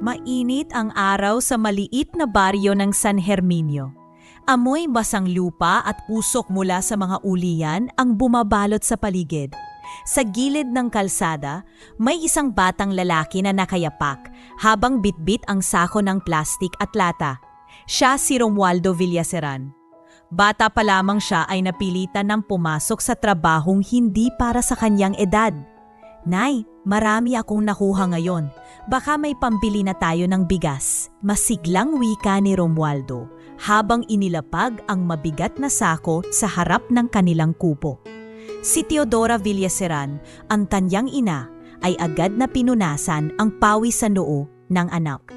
Mainit ang araw sa maliit na baryo ng San Herminio. Amoy basang lupa at usok mula sa mga ulian ang bumabalot sa paligid. Sa gilid ng kalsada, may isang batang lalaki na nakayapak habang bitbit ang sako ng plastik at lata. Siya si Romualdo Villaseran. Bata pa lamang siya ay napilitan ng pumasok sa trabahong hindi para sa kanyang edad. "Nay, marami akong nakuha ngayon. Baka may pambili na tayo ng bigas." Masiglang wika ni Romualdo habang inilapag ang mabigat na sako sa harap ng kanilang kubo. Si Teodora Villaseran, ang tanyang ina, ay agad na pinunasan ang pawis sa noo ng anak.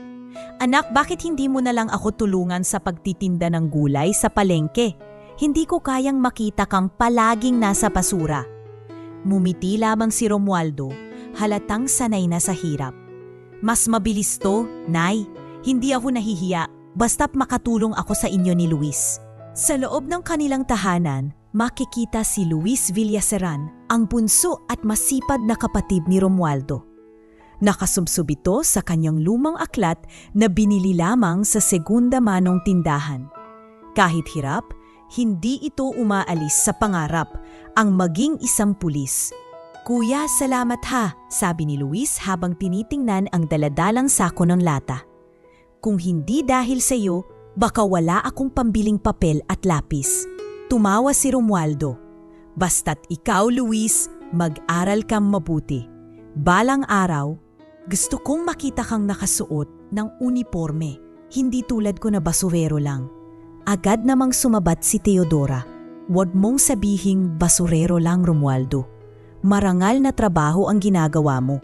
"Anak, bakit hindi mo na lang ako tulungan sa pagtitinda ng gulay sa palengke? Hindi ko kayang makita kang palaging nasa basura." Mumiti lamang si Romualdo, halatang sanay na sa hirap. "Mas mabilis to, Nay. Hindi ako nahihiya, basta't makatulong ako sa inyo ni Luis." Sa loob ng kanilang tahanan, makikita si Luis Villaseran, ang bunso at masipag na kapatid ni Romualdo. Nakasubsob ito sa kanyang lumang aklat na binili lamang sa segunda manong tindahan. Kahit hirap, hindi ito umaalis sa pangarap ang maging isang pulis. "Kuya, salamat ha," sabi ni Luis habang tinitingnan ang daladalang sako ng lata. "Kung hindi dahil sa iyo, baka wala akong pambiling papel at lapis." Tumawa si Romualdo. "Basta't ikaw, Luis, mag-aral kang mabuti. Balang araw, gusto kong makita kang nakasuot ng uniforme, hindi tulad ko na basurero lang." Agad namang sumabat si Teodora. "Huwag mong sabihing basurero lang, Romualdo. Marangal na trabaho ang ginagawa mo.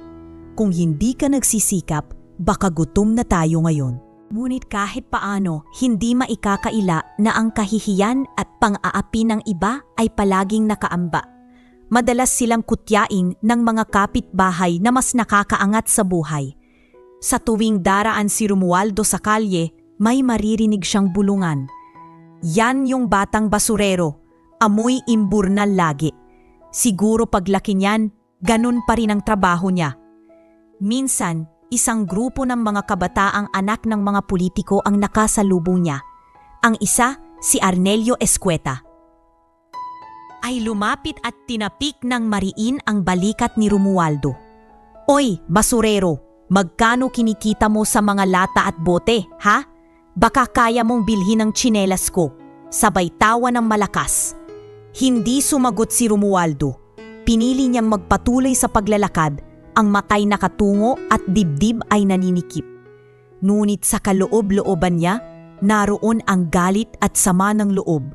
Kung hindi ka nagsisikap, baka gutom na tayo ngayon." Ngunit kahit paano, hindi maikakaila na ang kahihiyan at pang-aapi ng iba ay palaging nakaamba. Madalas silang kutyain ng mga kapitbahay na mas nakakaangat sa buhay. Sa tuwing daraan si Romualdo sa kalye, may maririnig siyang bulungan. "Yan yung batang basurero, amoy imburnal lagi. Siguro paglaki niyan, ganun pa rin ang trabaho niya." Minsan, isang grupo ng mga kabataang anak ng mga politiko ang nakasalubong niya. Ang isa, si Arnelio Escueta. Ay lumapit at tinapik ng mariin ang balikat ni Romualdo. "Oy, basurero, magkano kinikita mo sa mga lata at bote, ha? Baka kaya mong bilhin ng tsinelas ko." Sabay tawa ng malakas. Hindi sumagot si Romualdo. Pinili niyang magpatuloy sa paglalakad, ang matay nakatungo at dibdib ay naninikip. Ngunit sa kaloob-looban niya, naroon ang galit at sama ng loob.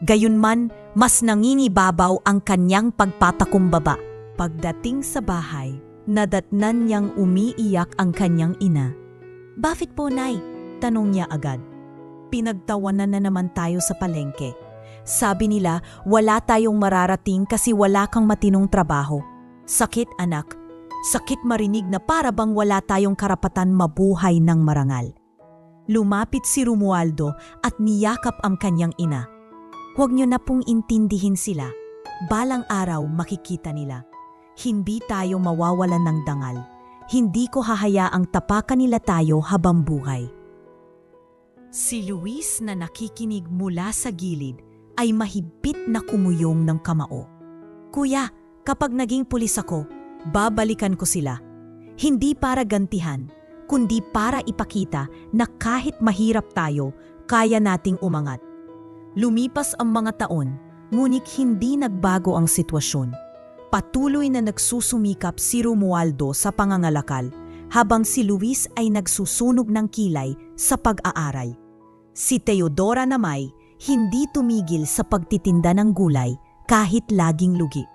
Gayunman, mas nangingibabaw ang kanyang pagpatakumbaba. Pagdating sa bahay, nadatnan niyang umiiyak ang kanyang ina. "Bakit po, Nay?" tanong niya agad. "Pinagtawanan na naman tayo sa palengke. Sabi nila, wala tayong mararating kasi wala kang matinong trabaho. Sakit, anak. Sakit marinig na para bang wala tayong karapatan mabuhay ng marangal." Lumapit si Romualdo at niyakap ang kanyang ina. "Huwag niyo na pong intindihin sila. Balang araw makikita nila. Hindi tayo mawawalan ng dangal. Hindi ko hahayaang tapakan nila tayo habang buhay." Si Luis na nakikinig mula sa gilid ay mahigpit na kumuyong ng kamao. "Kuya, kapag naging pulis ako, babalikan ko sila. Hindi para gantihan, kundi para ipakita na kahit mahirap tayo, kaya nating umangat." Lumipas ang mga taon, ngunit hindi nagbago ang sitwasyon. Patuloy na nagsusumikap si Romualdo sa pangangalakal, habang si Luis ay nagsusunog ng kilay sa pag-aaral. Si Teodora namay hindi tumigil sa pagtitinda ng gulay kahit laging lugi.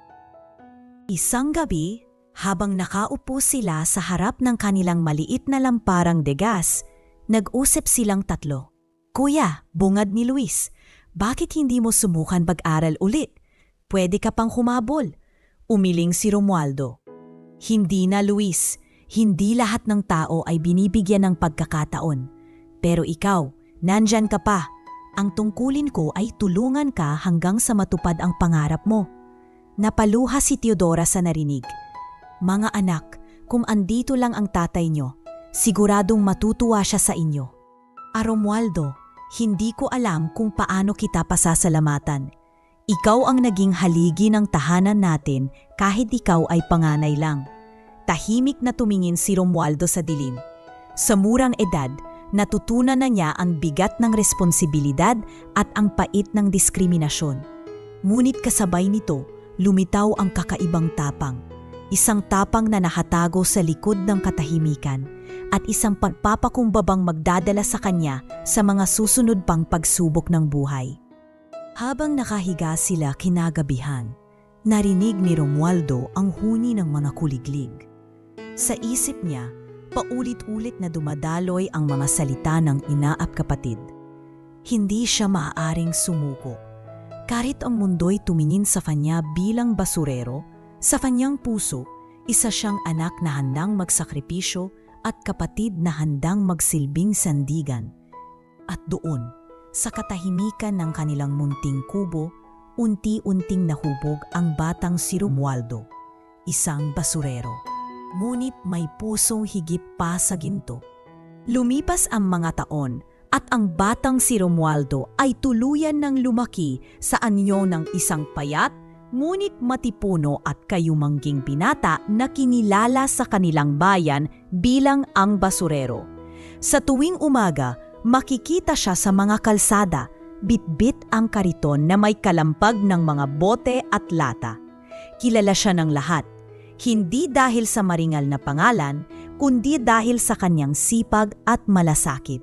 Isang gabi, habang nakaupo sila sa harap ng kanilang maliit na lamparang de gas, nag-usap silang tatlo. "Kuya," bungad ni Luis, "bakit hindi mo subukan mag-aral ulit? Pwede ka pang humabol." Umiling si Romualdo. "Hindi na, Luis. Hindi lahat ng tao ay binibigyan ng pagkakataon. Pero ikaw, nandyan ka pa. Ang tungkulin ko ay tulungan ka hanggang sa matupad ang pangarap mo." Napaluha si Teodora sa narinig. "Mga anak, kung andito lang ang tatay nyo, Siguradong matutuwa siya sa inyo. Romualdo, hindi ko alam kung paano kita pasasalamatan. Ikaw ang naging haligi ng tahanan natin kahit ikaw ay panganay lang. Tahimik na tumingin si Romualdo sa dilim. Sa murang edad, natutunan na niya ang bigat ng responsibilidad at ang pait ng diskriminasyon. Ngunit kasabay nito, lumitaw ang kakaibang tapang. Isang tapang na nakatago sa likod ng katahimikan at isang pagpapakumbabang magdadala sa kanya sa mga susunod pang pagsubok ng buhay. Habang nakahiga sila kinagabihan, narinig ni Romualdo ang huni ng mga kuliglig. Sa isip niya, paulit-ulit na dumadaloy ang mga salita ng ina at kapatid. Hindi siya maaaring sumuko. Kahit ang mundo'y tumingin sa kanya bilang basurero, sa kanyang puso, isa siyang anak na handang magsakripisyo at kapatid na handang magsilbing sandigan. At doon, sa katahimikan ng kanilang munting kubo, unti-unting nahubog ang batang si Romualdo, isang basurero. Ngunit may pusong higit pa sa ginto. Lumipas ang mga taon at ang batang si Romualdo ay tuluyan ng lumaki sa anyo ng isang payat, ngunit matipuno at kayumangging binata na kinilala sa kanilang bayan bilang ang basurero. Sa tuwing umaga, makikita siya sa mga kalsada, bitbit ang kariton na may kalampag ng mga bote at lata. Kilala siya ng lahat, hindi dahil sa maringal na pangalan, kundi dahil sa kanyang sipag at malasakit.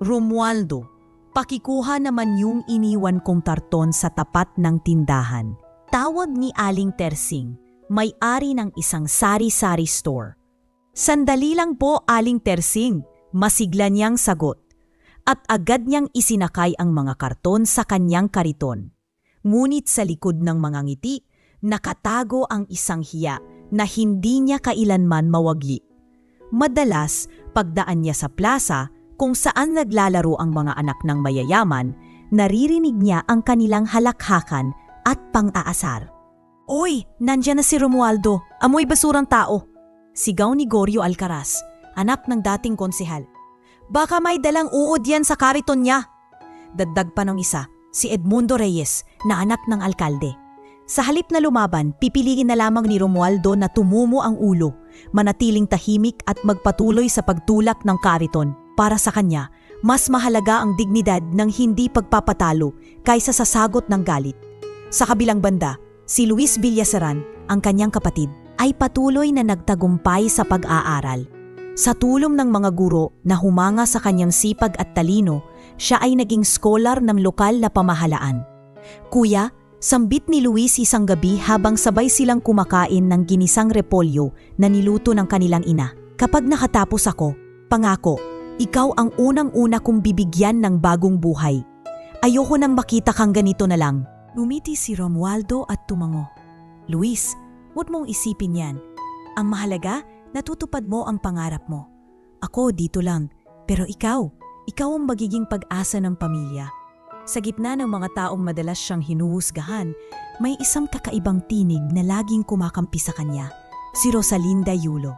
Romualdo, pakikuha naman yung iniwan kong karton sa tapat ng tindahan. Tawag ni Aling Tersing, may-ari ng isang sari-sari store. Sandali lang po, Aling Tersing, masigla niyang sagot. At agad niyang isinakay ang mga karton sa kanyang kariton. Ngunit sa likod ng mga ngiti, nakatago ang isang hiya na hindi niya kailanman mawagli. Madalas, pagdaan niya sa plaza kung saan naglalaro ang mga anak ng mayayaman, naririnig niya ang kanilang halakhakan at pang-aasar. "Oy, nandiyan na si Romualdo, amoy basurang tao!" Sigaw ni Goryo Alcaraz, anak ng dating konsehal. "Baka may dalang uod yan sa kariton niya." Dagdag pa ng isa, si Edmundo Reyes, na anak ng alkalde. Sa halip na lumaban, pipiliin na lamang ni Romualdo na tumumo ang ulo, manatiling tahimik at magpatuloy sa pagtulak ng kariton. Para sa kanya, mas mahalaga ang dignidad ng hindi pagpapatalo kaysa sa sagot ng galit. Sa kabilang banda, si Luis Villasaran, ang kanyang kapatid, ay patuloy na nagtagumpay sa pag-aaral. Sa tulong ng mga guro na humanga sa kanyang sipag at talino, siya ay naging scholar ng lokal na pamahalaan. "Kuya," sambit ni Luis isang gabi habang sabay silang kumakain ng ginisang repolyo na niluto ng kanilang ina. "Kapag nakatapos ako, pangako, ikaw ang unang-una kong bibigyan ng bagong buhay. Ayoko nang makita kang ganito na lang." Lumiti si Romualdo at tumango. "Luis, huwag mong isipin yan. Ang mahalaga, natutupad mo ang pangarap mo. Ako dito lang, pero ikaw ang magiging pag-asa ng pamilya." Sa gitna ng mga taong madalas siyang hinuhusgahan, may isang kakaibang tinig na laging kumakampi sa kanya, si Rosalinda Yulo.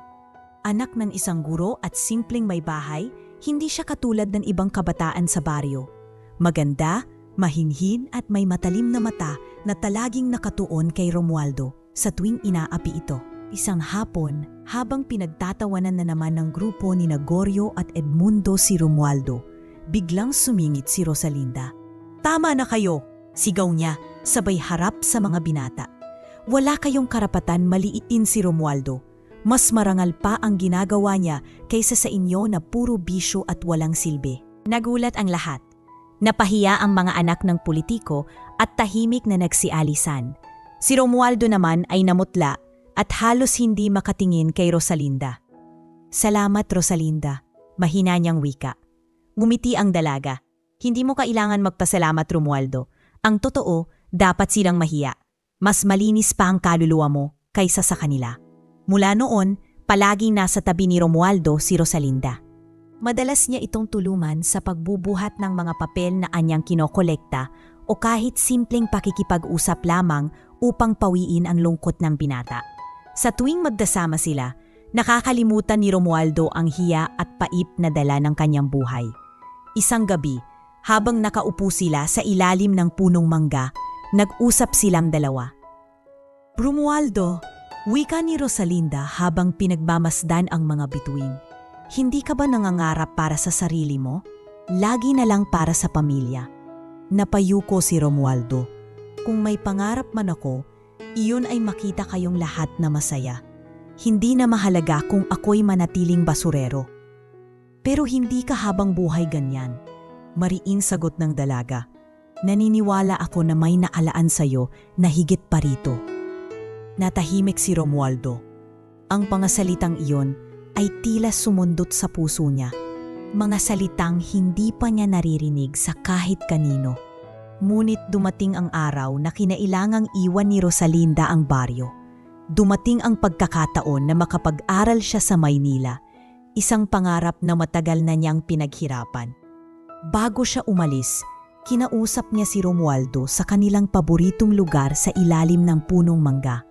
Anak ng isang guro at simpleng may bahay, hindi siya katulad ng ibang kabataan sa baryo. Maganda, mahinhin at may matalim na mata na talaging nakatuon kay Romualdo sa tuwing inaapi ito. Isang hapon, habang pinagtatawanan na naman ng grupo ni Goryo at Edmundo si Romualdo, biglang sumingit si Rosalinda. "Tama na kayo!" sigaw niya, sabay harap sa mga binata. "Wala kayong karapatan maliitin si Romualdo. Mas marangal pa ang ginagawa niya kaysa sa inyo na puro bisyo at walang silbi." Nagulat ang lahat. Napahiya ang mga anak ng politiko at tahimik na nagsialisan. Si Romualdo naman ay namutla at halos hindi makatingin kay Rosalinda. "Salamat, Rosalinda," mahina niyang wika. Ngumiti ang dalaga. "Hindi mo kailangan magpasalamat, Romualdo. Ang totoo, dapat silang mahiya. Mas malinis pa ang kaluluwa mo kaysa sa kanila." Mula noon, palaging nasa tabi ni Romualdo si Rosalinda. Madalas niya itong tulungan sa pagbubuhat ng mga papel na anyang kinokolekta o kahit simpleng pakikipag-usap lamang upang pawiin ang lungkot ng binata. Sa tuwing magdasama sila, Nakakalimutan ni Romualdo ang hiya at pait na dala ng kanyang buhay. Isang gabi, habang nakaupo sila sa ilalim ng punong mangga, nag-usap silang dalawa. Romualdo, wika ni Rosalinda habang pinagmamasdan ang mga bituin. Hindi ka ba nangangarap para sa sarili mo? Lagi na lang para sa pamilya. Napayuko si Romualdo. Kung may pangarap man ako, iyon ay makita kayong lahat na masaya. Hindi na mahalaga kung ako'y manatiling basurero. Pero hindi ka habang buhay ganyan. Mariing sagot ng dalaga. Naniniwala ako na may naalaan sa'yo na higit pa rito. Natahimik si Romualdo. Ang pangasalitang iyon ay tila sumundot sa puso niya. Mga salitang hindi pa niya naririnig sa kahit kanino. Ngunit dumating ang araw na kinailangang iwan ni Rosalinda ang baryo. Dumating ang pagkakataon na makapag-aral siya sa Maynila, isang pangarap na matagal na niyang pinaghirapan. Bago siya umalis, kinausap niya si Romualdo sa kanilang paboritong lugar sa ilalim ng punong mangga.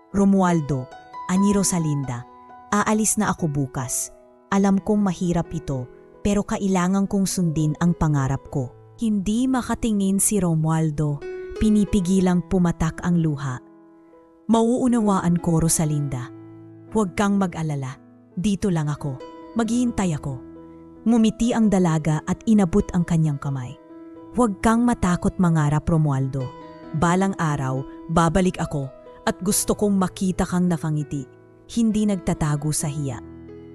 Romualdo, ani Rosalinda, aalis na ako bukas. Alam kong mahirap ito, pero kailangan kong sundin ang pangarap ko. Hindi makatingin si Romualdo, pinipigilang pumatak ang luha. Mauunawaan ko, Rosalinda. Huwag kang mag-alala. Dito lang ako. Maghihintay ako. Ngumiti ang dalaga at inabot ang kanyang kamay. Huwag kang matakot mangarap, Romualdo. Balang araw, babalik ako at gusto kong makita kang nakangiti. Hindi nagtatago sa hiya.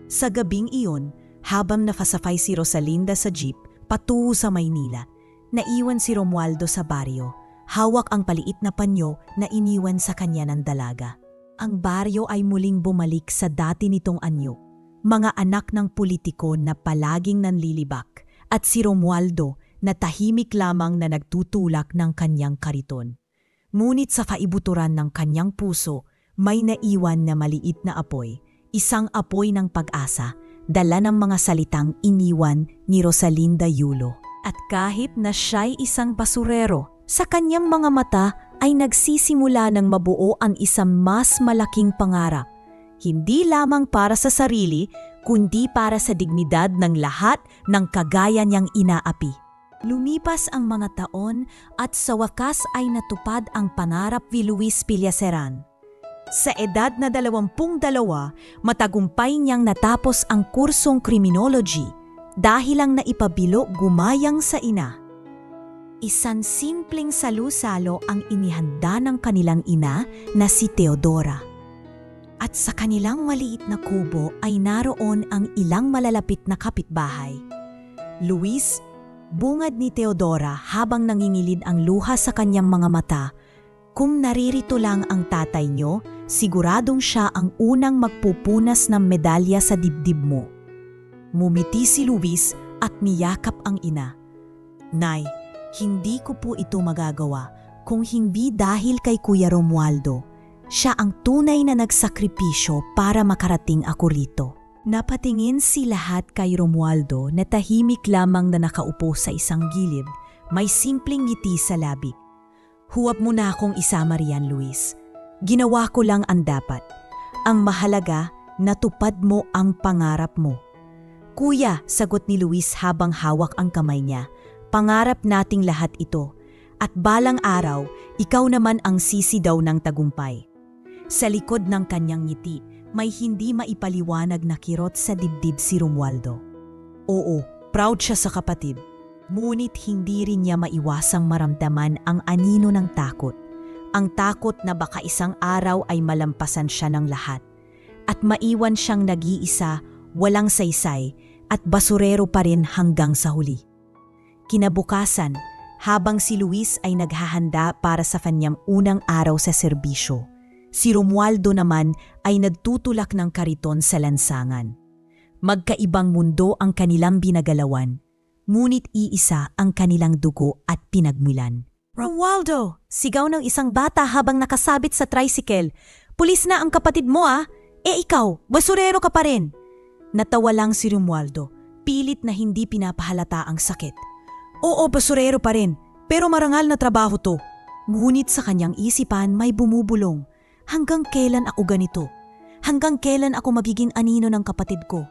Sa gabing iyon, habang nakasakay si Rosalinda sa jeep patungo sa Maynila, naiwan si Romualdo sa baryo. Hawak ang paliit na panyo na iniwan sa kanya ng dalaga. Ang baryo ay muling bumalik sa dati nitong anyo. Mga anak ng politiko na palaging nanlilibak at si Romualdo na tahimik lamang na nagtutulak ng kanyang kariton. Ngunit sa kaibuturan ng kanyang puso, may naiwan na maliit na apoy, isang apoy ng pag-asa, dala ng mga salitang iniwan ni Rosalinda Yulo. At kahit na siya'y isang basurero, sa kanyang mga mata ay nagsisimula ng mabuo ang isang mas malaking pangarap. Hindi lamang para sa sarili, kundi para sa dignidad ng lahat ng kagaya niyang inaapi. Lumipas ang mga taon at sa wakas ay natupad ang pangarap ni Luis Villaseran. Sa edad na 22, matagumpay niyang natapos ang kursong criminology dahil lang naipabilo gumayang sa ina. Isang simpleng salu-salo ang inihanda ng kanilang ina na si Teodora. At sa kanilang maliit na kubo ay naroon ang ilang malalapit na kapitbahay. Luis, bungad ni Teodora habang nangingilid ang luha sa kanyang mga mata. Kung naririto lang ang tatay niyo, siguradong siya ang unang magpupunas ng medalya sa dibdib mo. Mumiti si Luis at niyakap ang ina. Nay, hindi ko po ito magagawa kung hindi dahil kay Kuya Romualdo. Siya ang tunay na nagsakripisyo para makarating ako rito. Napatingin si lahat kay Romualdo na tahimik lamang na nakaupo sa isang gilid, may simpleng ngiti sa labi. Huwag mo na akong isama riyan, Luis. Ginawa ko lang ang dapat. Ang mahalaga, natupad mo ang pangarap mo. Kuya, sagot ni Luis habang hawak ang kamay niya. Pangarap nating lahat ito, at balang araw, ikaw naman ang sisi daw ng tagumpay. Sa likod ng kanyang ngiti, may hindi maipaliwanag na kirot sa dibdib si Romualdo. Oo, proud siya sa kapatid. Ngunit hindi rin niya maiwasang maramdaman ang anino ng takot. Ang takot na baka isang araw ay malampasan siya ng lahat. At maiwan siyang nag-iisa, walang saysay, at basurero pa rin hanggang sa huli. Kinabukasan, habang si Luis ay naghahanda para sa kanyang unang araw sa serbisyo, si Romualdo naman ay nagtutulak ng kariton sa lansangan. Magkaibang mundo ang kanilang binagalawan, ngunit iisa ang kanilang dugo at pinagmulan. Romualdo! Sigaw ng isang bata habang nakasabit sa tricycle. Pulis na ang kapatid mo ah! Ikaw, basurero ka pa rin! Natawa lang si Romualdo, pilit na hindi pinapahalata ang sakit. Oo, basurero pa rin, pero marangal na trabaho to. Ngunit sa kanyang isipan may bumubulong. Hanggang kailan ako ganito? hanggang kailan ako magiging anino ng kapatid ko?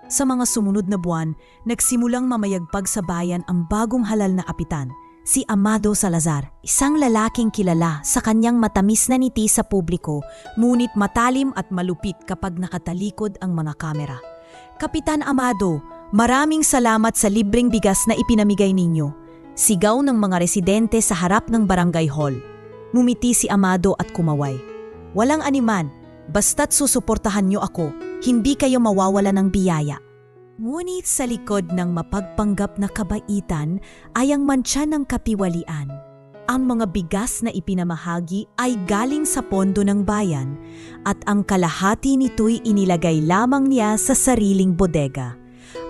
Sa mga sumunod na buwan, nagsimulang mamayagpag sa bayan ang bagong halal na kapitan, si Amado Salazar, isang lalaking kilala sa kanyang matamis na ngiti sa publiko, ngunit matalim at malupit kapag nakatalikod ang mga kamera. Kapitan Amado, maraming salamat sa libreng bigas na ipinamigay ninyo. Sigaw ng mga residente sa harap ng barangay hall. Ngumiti si Amado at kumaway. Walang animan, basta't susuportahan niyo ako, hindi kayo mawawala ng biyaya. Ngunit sa likod ng mapagpanggap na kabaitan ay ang mantsa ng kapiwalian. Ang mga bigas na ipinamahagi ay galing sa pondo ng bayan at ang kalahati nito'y inilagay lamang niya sa sariling bodega.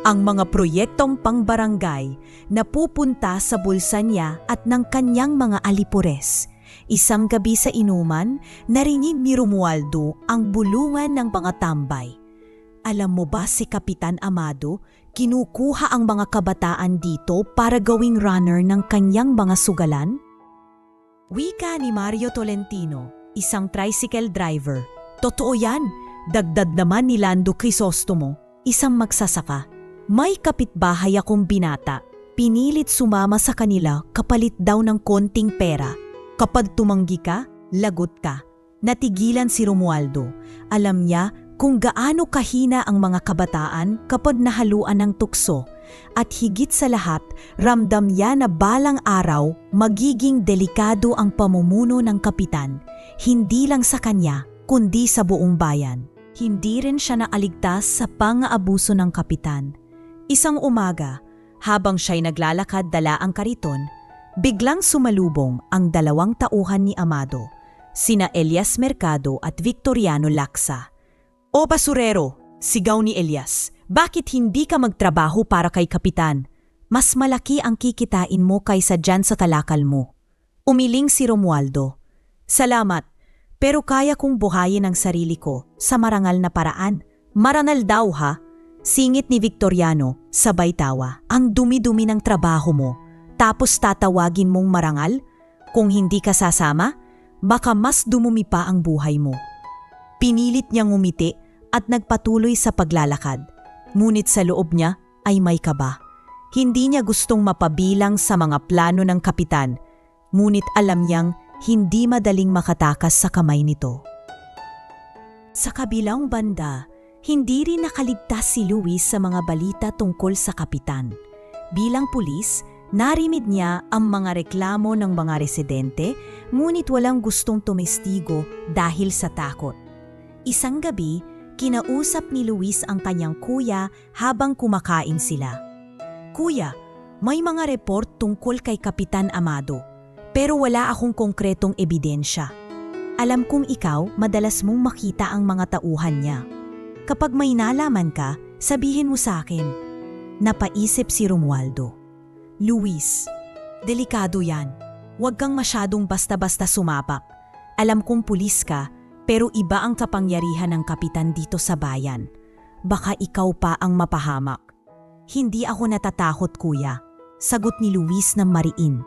Ang mga proyektong pangbarangay na pupunta sa bulsa niya at ng kanyang mga alipores. Isang gabi sa inuman, narinig ni Romualdo ang bulungan ng mga tambay. Alam mo ba si Kapitan Amado, kinukuha ang mga kabataan dito para gawing runner ng kanyang mga sugalan? Wika ni Mario Tolentino, isang tricycle driver. Totoo yan, dagdag naman ni Lando Crisostomo, isang magsasaka. May kapitbahay akong binata, pinilit sumama sa kanila kapalit daw ng konting pera. Kapag tumanggi ka, lagot ka. Natigilan si Romualdo. Alam niya kung gaano kahina ang mga kabataan kapag nahaluan ng tukso. At higit sa lahat, ramdam niya na balang araw magiging delikado ang pamumuno ng kapitan, hindi lang sa kanya kundi sa buong bayan. Hindi rin siya naaligtas sa pang-aabuso ng kapitan. Isang umaga, habang siya'y naglalakad dala ang kariton, biglang sumalubong ang dalawang tauhan ni Amado, sina Elias Mercado at Victoriano Laksa. O basurero, sigaw ni Elias, bakit hindi ka magtrabaho para kay kapitan? Mas malaki ang kikitain mo kaysa dyan sa talakal mo. Umiling si Romualdo. Salamat, pero kaya kong buhayin ang sarili ko sa marangal na paraan. Marangal daw ha? Singit ni Victoriano, sabay tawa. Ang dumi-dumi ng trabaho mo, tapos tatawagin mong marangal? Kung hindi ka sasama, baka mas dumumi pa ang buhay mo. Pinilit niyang ngumiti at nagpatuloy sa paglalakad. Ngunit sa loob niya ay may kaba. Hindi niya gustong mapabilang sa mga plano ng kapitan, ngunit alam niyang hindi madaling makatakas sa kamay nito. Sa kabilang banda, hindi rin nakaligtas si Luis sa mga balita tungkol sa kapitan. Bilang pulis, narinig niya ang mga reklamo ng mga residente, ngunit walang gustong tumestigo dahil sa takot. Isang gabi, kinausap ni Luis ang kanyang kuya habang kumakain sila. Kuya, may mga report tungkol kay Kapitan Amado, pero wala akong konkretong ebidensya. Alam kong ikaw madalas mong makita ang mga tauhan niya. Kapag may nalaman ka, sabihin mo sa akin. Napaisip si Romualdo. Luis, delikado yan. Huwag kang masyadong basta-basta sumapak. Alam kong pulis ka, pero iba ang kapangyarihan ng kapitan dito sa bayan. Baka ikaw pa ang mapahamak. Hindi ako natatakot, kuya. Sagot ni Luis ng mariin.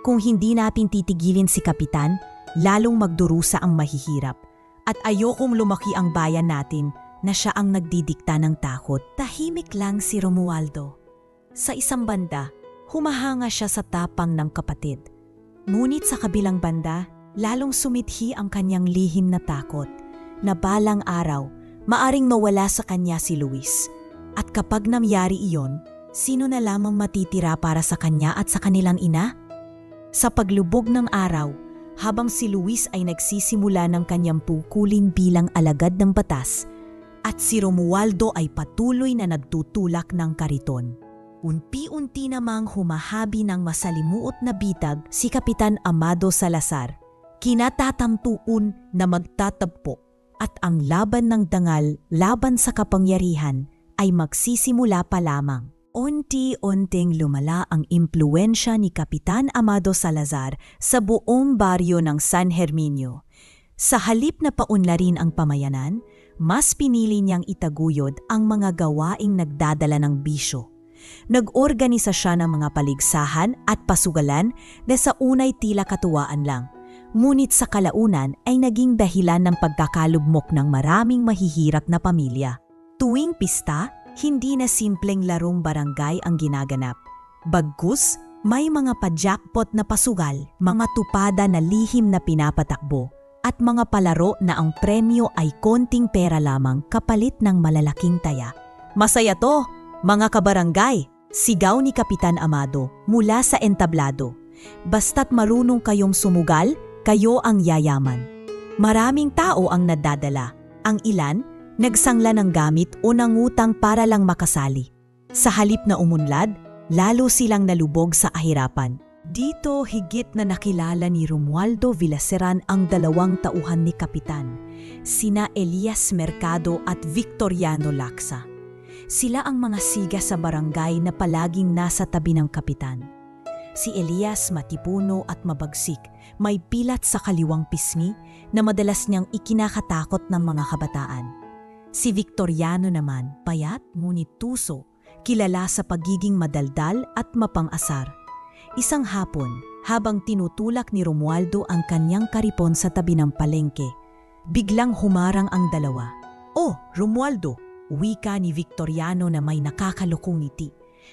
Kung hindi natin titigilin si kapitan, lalong magdurusa ang mahihirap. At ayokong lumaki ang bayan natin na siya ang nagdidikta ng takot. Tahimik lang si Romualdo. Sa isang banda, humahanga siya sa tapang ng kapatid. Ngunit sa kabilang banda, lalong sumithi ang kanyang lihim na takot na balang araw, maaring mawala sa kanya si Luis. At kapag nangyari iyon, sino na lamang matitira para sa kanya at sa kanilang ina? Sa paglubog ng araw, habang si Luis ay nagsisimula ng kanyang tungkulin bilang alagad ng batas, at si Romualdo ay patuloy na nagtutulak ng kariton. Unti-unti namang humahabi ng masalimuot na bitag si Kapitan Amado Salazar. Kinatatamtuon na magtatagpo at ang laban ng dangal laban sa kapangyarihan ay magsisimula pa lamang. Unti-unting lumala ang impluwensya ni Kapitan Amado Salazar sa buong baryo ng San Herminio. Sa halip na paunlarin ang pamayanan, mas pinili niyang itaguyod ang mga gawaing nagdadala ng bisyo. Nag-organisa siya ng mga paligsahan at pasugalan na sa unay tila katuwaan lang. Ngunit sa kalaunan ay naging dahilan ng pagkakalugmok ng maraming mahihirap na pamilya. Tuwing pista, hindi na simpleng larong barangay ang ginaganap. Bagkus, may mga pa-jackpot na pasugal, mga tupada na lihim na pinapatakbo, at mga palaro na ang premyo ay konting pera lamang kapalit ng malalaking taya. Masaya to, mga kabarangay! Sigaw ni Kapitan Amado mula sa entablado. Basta't marunong kayong sumugal, kayo ang yayaman. Maraming tao ang nadadala. Ang ilan, nagsangla ng gamit o nangutang para lang makasali. Sa halip na umunlad, lalo silang nalubog sa ahirapan. Dito higit na nakilala ni Romualdo Villaseran ang dalawang tauhan ni Kapitan, sina Elias Mercado at Victoriano Laksa. Sila ang mga siga sa barangay na palaging nasa tabi ng Kapitan. Si Elias matipuno at mabagsik, may pilat sa kaliwang pisngi na madalas niyang ikinakatakot ng mga kabataan. Si Victoriano naman, payat ngunit tuso, kilala sa pagiging madaldal at mapang-asar. Isang hapon, habang tinutulak ni Romualdo ang kanyang karipon sa tabi ng palengke, biglang humarang ang dalawa. "Oh, Romualdo," wika ni Victoriano na may nakakalukong ngiti.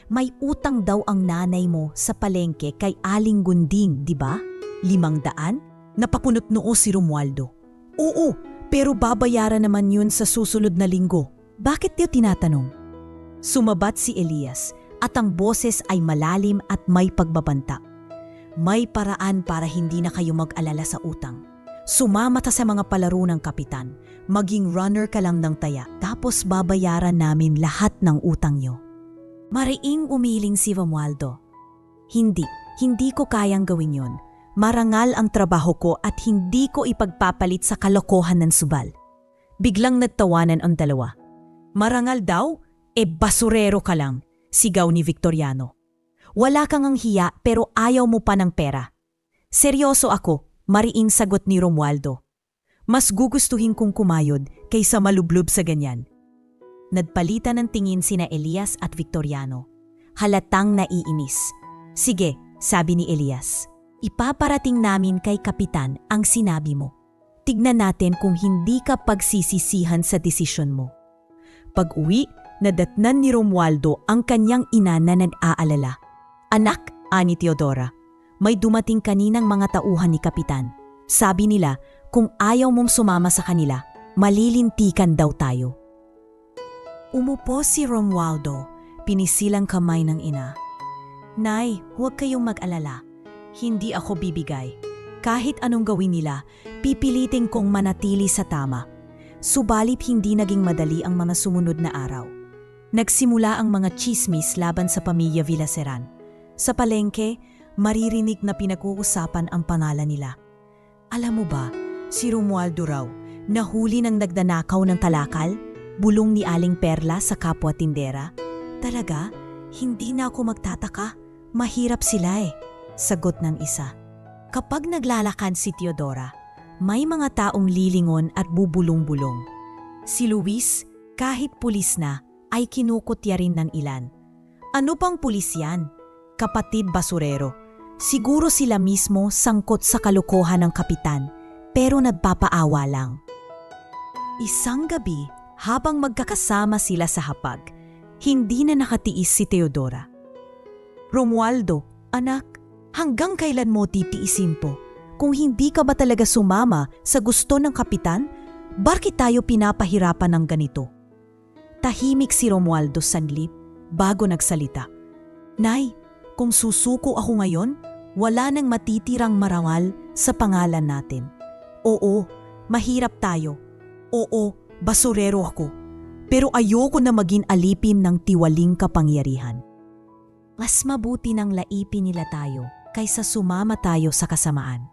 "May utang daw ang nanay mo sa palengke kay Aling Gunding, di ba? 500? Napakunot noo si Romualdo. "Oo, pero babayaran naman yun sa susunod na linggo." "Bakit niyo tinatanong?" Sumabat si Elias at ang boses ay malalim at may pagbabanta. "May paraan para hindi na kayo mag-alala sa utang. Sumama ta sa mga palaro ng Kapitan. Maging runner ka lang ng taya, tapos babayaran namin lahat ng utang niyo." Mariing umiling si Romualdo. Hindi ko kayang gawin yon. Marangal ang trabaho ko at hindi ko ipagpapalit sa kalokohan ng subal. Biglang nagtawanan ang dalawa. "Marangal daw? Basurero ka lang," sigaw ni Victoriano. "Wala kang ang hiya pero ayaw mo pa ng pera." "Seryoso ako," mariing sagot ni Romualdo. "Mas gugustuhin kong kumayod kaysa malublob sa ganyan." Nagpalitan ng tingin sina Elias at Victoriano. Halatang naiinis. "Sige," sabi ni Elias. "Ipaparating namin kay Kapitan ang sinabi mo. Tignan natin kung hindi ka pagsisisihan sa desisyon mo." Pag-uwi, nadatnan ni Romualdo ang kanyang ina na nag-aalala. "Anak," ani Teodora, "may dumating kaninang mga tauhan ni Kapitan. Sabi nila, kung ayaw mong sumama sa kanila, malilintikan daw tayo." Umupo si Romualdo, pinisilang kamay ng ina. "Nay, huwag kayong mag-alala. Hindi ako bibigay. Kahit anong gawin nila, pipilitin kong manatili sa tama." Subalit hindi naging madali ang mga sumunod na araw. Nagsimula ang mga chismis laban sa pamilya Villaseran. Sa palengke, maririnig na pinag-uusapan ang pangalan nila. "Alam mo ba, si Romualdo raw, nahuli ng nagnanakaw ng talakal, bulong ni Aling Perla sa kapwa tindera." "Talaga? Hindi na ako magtataka. Mahirap sila eh," sagot ng isa. Kapag naglalakan si Teodora, may mga taong lilingon at bubulong-bulong. Si Luis, kahit pulis na, ay kinukutya rin ng ilan. "Ano pang pulis yan? Kapatid basurero. Siguro sila mismo sangkot sa kalokohan ng Kapitan, pero nagpapaawa lang." Isang gabi, habang magkakasama sila sa hapag, hindi na nakatiis si Teodora. "Romualdo, anak, hanggang kailan mo titiisin to? Kung hindi ka ba talaga sumama sa gusto ng Kapitan, bakit tayo pinapahirapan ng ganito?" Tahimik si Romualdo sanlip bago nagsalita. "Nay, kung susuko ako ngayon, wala nang matitirang marangal sa pangalan natin. Oo, mahirap tayo. Oo, basurero ako. Pero ayoko na maging alipin ng tiwaling kapangyarihan. Mas mabuti nang laipin nila tayo kaysa sumama tayo sa kasamaan."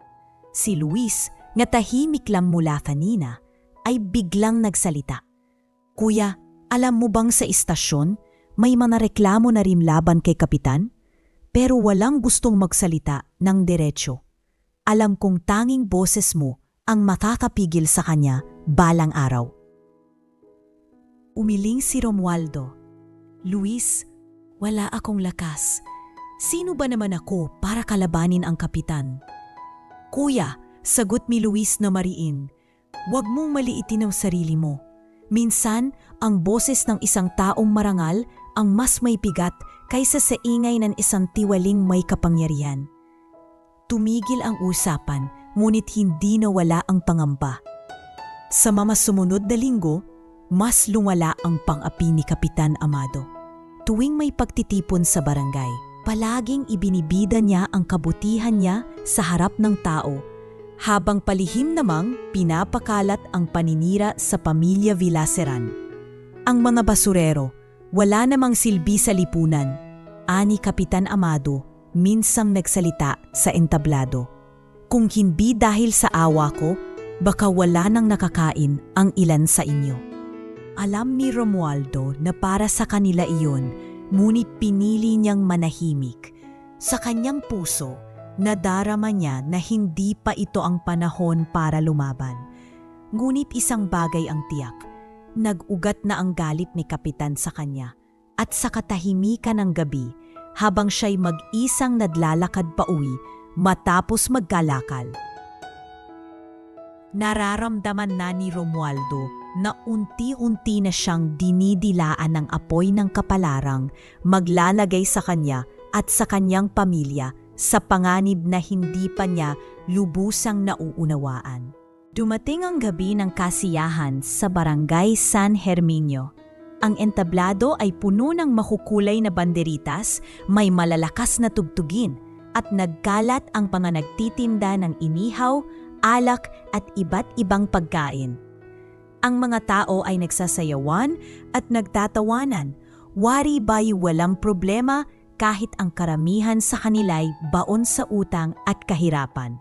Si Luis, nga tahimik lang mula kanina, ay biglang nagsalita. "Kuya, alam mo bang sa istasyon, may mga reklamo na rin laban kay Kapitan? Pero walang gustong magsalita ng diretsyo. Alam kong tanging boses mo ang makakapigil sa kanya balang araw." Umiling si Romualdo. "Luis, wala akong lakas. Sino ba naman ako para kalabanin ang Kapitan?" "Kuya, Sagot ni Luis na mariin, "Huwag mong maliitin ang sarili mo. Minsan, ang boses ng isang taong marangal ang mas may bigat kaysa sa ingay ng isang tiwaling may kapangyarihan." Tumigil ang usapan, ngunit hindi nawala ang pangamba. Sa mga sumunod na linggo, mas lumala ang pang-api ni Kapitan Amado. Tuwing may pagtitipon sa barangay, palaging ibinibida niya ang kabutihan niya sa harap ng tao, habang palihim namang pinapakalat ang paninira sa pamilya Villaseran. Ang mga basurero, wala namang silbi sa lipunan, ani Kapitan Amado, minsang nagsalita sa entablado. "Kung hindi dahil sa awa ko, baka wala nang nakakain ang ilan sa inyo." Alam ni Romualdo na para sa kanila iyon, ngunit pinili niyang manahimik. Sa kanyang puso, nadarama niya na hindi pa ito ang panahon para lumaban. Ngunit isang bagay ang tiyak, nag-ugat na ang galit ni Kapitan sa kanya, at sa katahimikan ng gabi, habang siya'y mag-isang naglalakad pauwi matapos magkalakal, nararamdaman na ni Romualdo na unti-unti na siyang dinidilaan ng apoy ng kapalarang maglalagay sa kanya at sa kanyang pamilya sa panganib na hindi pa niya lubusang nauunawaan. Dumating ang gabi ng kasiyahan sa Barangay San Herminio. Ang entablado ay puno ng makukulay na banderitas, may malalakas na tugtugin, at nagkalat ang mga nagtitinda ng inihaw, alak at iba't ibang pagkain. Ang mga tao ay nagsasayawan at nagtatawanan, wari ba'y walang problema kahit ang karamihan sa kanila'y baon sa utang at kahirapan.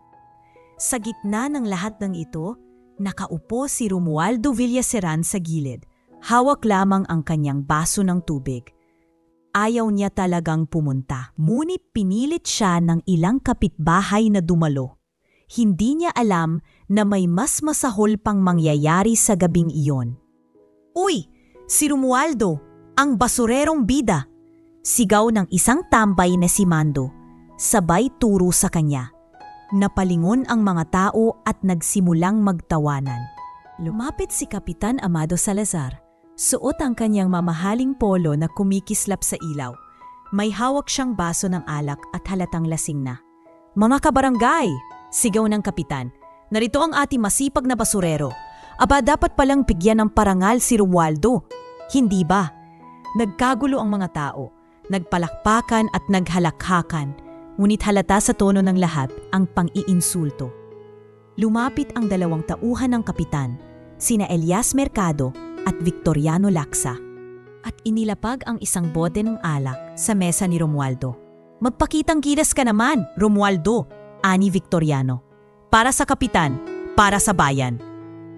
Sa gitna ng lahat ng ito, nakaupo si Romualdo Villaseran sa gilid. Hawak lamang ang kanyang baso ng tubig. Ayaw niya talagang pumunta, ngunit pinilit siya ng ilang kapitbahay na dumalo. Hindi niya alam na may mas masahol pang mangyayari sa gabing iyon. "Uy, si Romualdo, ang basurerong bida!" Sigaw ng isang tambay na si Mando, sabay turo sa kanya. Napalingon ang mga tao at nagsimulang magtawanan. Lumapit si Kapitan Amado Salazar. Suot ang kanyang mamahaling polo na kumikislap sa ilaw. May hawak siyang baso ng alak at halatang lasing na. "Mga kabarangay!" sigaw ng kapitan. "Narito ang ating masipag na basurero. Aba, dapat palang bigyan ng parangal si Romualdo. Hindi ba?" Nagkagulo ang mga tao. Nagpalakpakan at naghalakhakan. Ngunit halata sa tono ng lahat ang pang-iinsulto. Lumapit ang dalawang tauhan ng kapitan, sina Elias Mercado at Victoriano Laksa, at inilapag ang isang bote ng alak sa mesa ni Romualdo. "Magpakitang gilas ka naman, Romualdo," ani Victoriano. "Para sa kapitan, para sa bayan."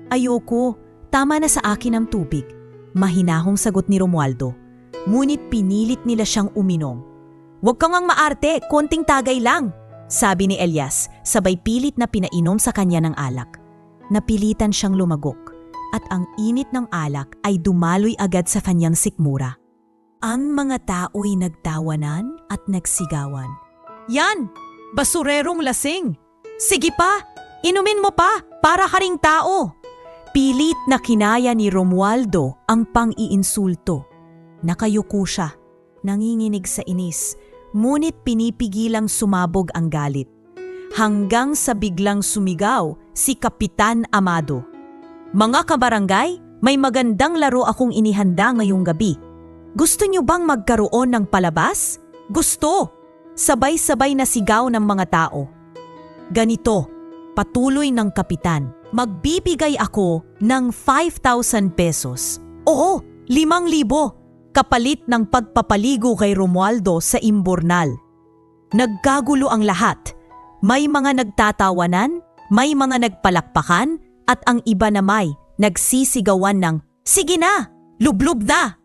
"Ayoko, tama na sa akin ang tubig," mahinahong sagot ni Romualdo. Ngunit pinilit nila siyang uminom. "Huwag kang ang maarte, konting tagay lang," sabi ni Elias, sabay pilit na pinainom sa kanya ng alak. Napilitan siyang lumagok, at ang init ng alak ay dumaloy agad sa kanyang sikmura. Ang mga tao'y nagtawanan at nagsigawan. "Yan! Basurerong lasing! Sige pa! Inumin mo pa! Para ka ring tao!" Pilit na kinaya ni Romualdo ang pang-iinsulto. Nakayuko siya, nanginginig sa inis, ngunit pinipigilang sumabog ang galit. Hanggang sa biglang sumigaw si Kapitan Amado. "Mga kabarangay, may magandang laro akong inihanda ngayong gabi. Gusto niyo bang magkaroon ng palabas?" "Gusto!" Sabay-sabay na sigaw ng mga tao. "Ganito," patuloy ng kapitan, "magbibigay ako ng 5,000 pesos. Oo, 5,000, kapalit ng pagpapaligo kay Romualdo sa imburnal." Nagkagulo ang lahat. May mga nagtatawanan, may mga nagpalakpakan, at ang iba na may nagsisigawan ng, "Sige na! Lublob na!"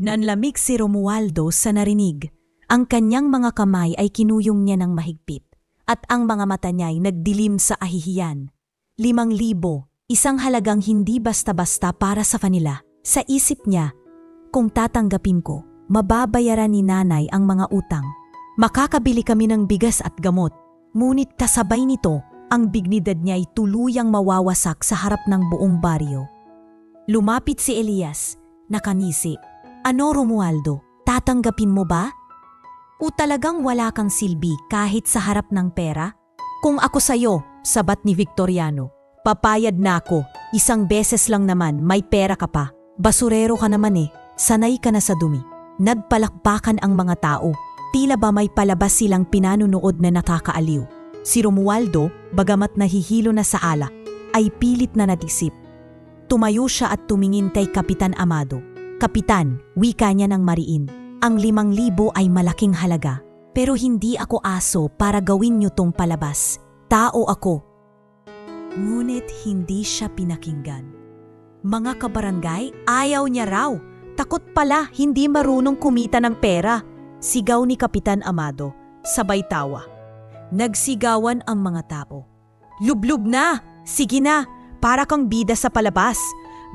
Nanlamig si Romualdo sa narinig. Ang kanyang mga kamay ay kinuyong niya ng mahigpit, at ang mga mata niya ay nagdilim sa ahihiyan. 5,000, isang halagang hindi basta-basta para sa kanila. Sa isip niya, kung tatanggapin ko, mababayaran ni nanay ang mga utang. Makakabili kami ng bigas at gamot. Ngunit kasabay nito, ang dignidad niya ay tuluyang mawawasak sa harap ng buong baryo. Lumapit si Elias, nakangisi. Ano Romualdo, tatanggapin mo ba? O talagang wala kang silbi kahit sa harap ng pera? Kung ako sa'yo, sabat ni Victoriano, papayad na ako, 1 beses lang naman, may pera ka pa. Basurero ka naman sanay ka na sa dumi. Nagpalakpakan ang mga tao, tila ba may palabas silang pinanunood na nakakaaliw. Si Romualdo, bagamat nahihilo na sa alak, ay pilit na natisip. Tumayo siya at tumingin kay Kapitan Amado. Kapitan, wika niya ng mariin, ang 5,000 ay malaking halaga. Pero hindi ako aso para gawin niyo tong palabas. Tao ako. Ngunit hindi siya pinakinggan. Mga kabarangay, ayaw niya raw. Takot pala, hindi marunong kumita ng pera. Sigaw ni Kapitan Amado, sabay tawa. Nagsigawan ang mga tao. Lublub na! Sige na! Para kang bida sa palabas.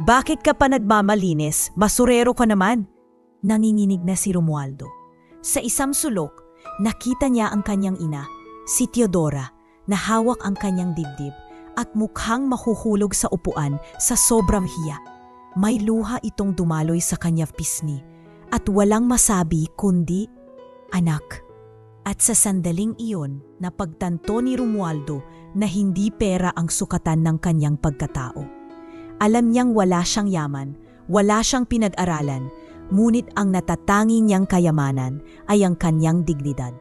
Bakit ka pa nagmamalinis? Basurero ka naman. Nanginginig na si Romualdo. Sa isang sulok, nakita niya ang kanyang ina, si Teodora, na hawak ang kanyang dibdib at mukhang mahuhulog sa upuan sa sobrang hiya. May luha itong dumaloy sa kanyang pisngi at walang masabi kundi, "Anak." At sa sandaling iyon, napagtanto ni Romualdo na hindi pera ang sukatan ng kanyang pagkatao. Alam niyang wala siyang yaman, wala siyang pinag-aralan, ngunit ang natatangi niyang kayamanan ay ang kanyang dignidad.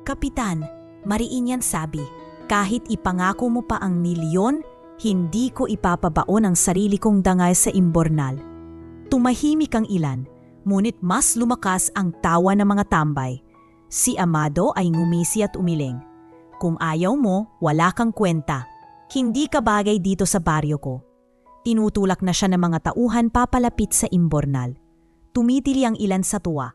Kapitan, mariin yan sabi, kahit ipangako mo pa ang milyon, hindi ko ipapabaon ang sarili kong dangay sa imbornal. Tumahimik ang ilan, ngunit mas lumakas ang tawa ng mga tambay. Si Amado ay ngumisi at umiling. Kung ayaw mo, wala kang kwenta. Hindi ka bagay dito sa baryo ko. Tinutulak na siya ng mga tauhan papalapit sa imbornal. Tumitili ang ilan sa tuwa.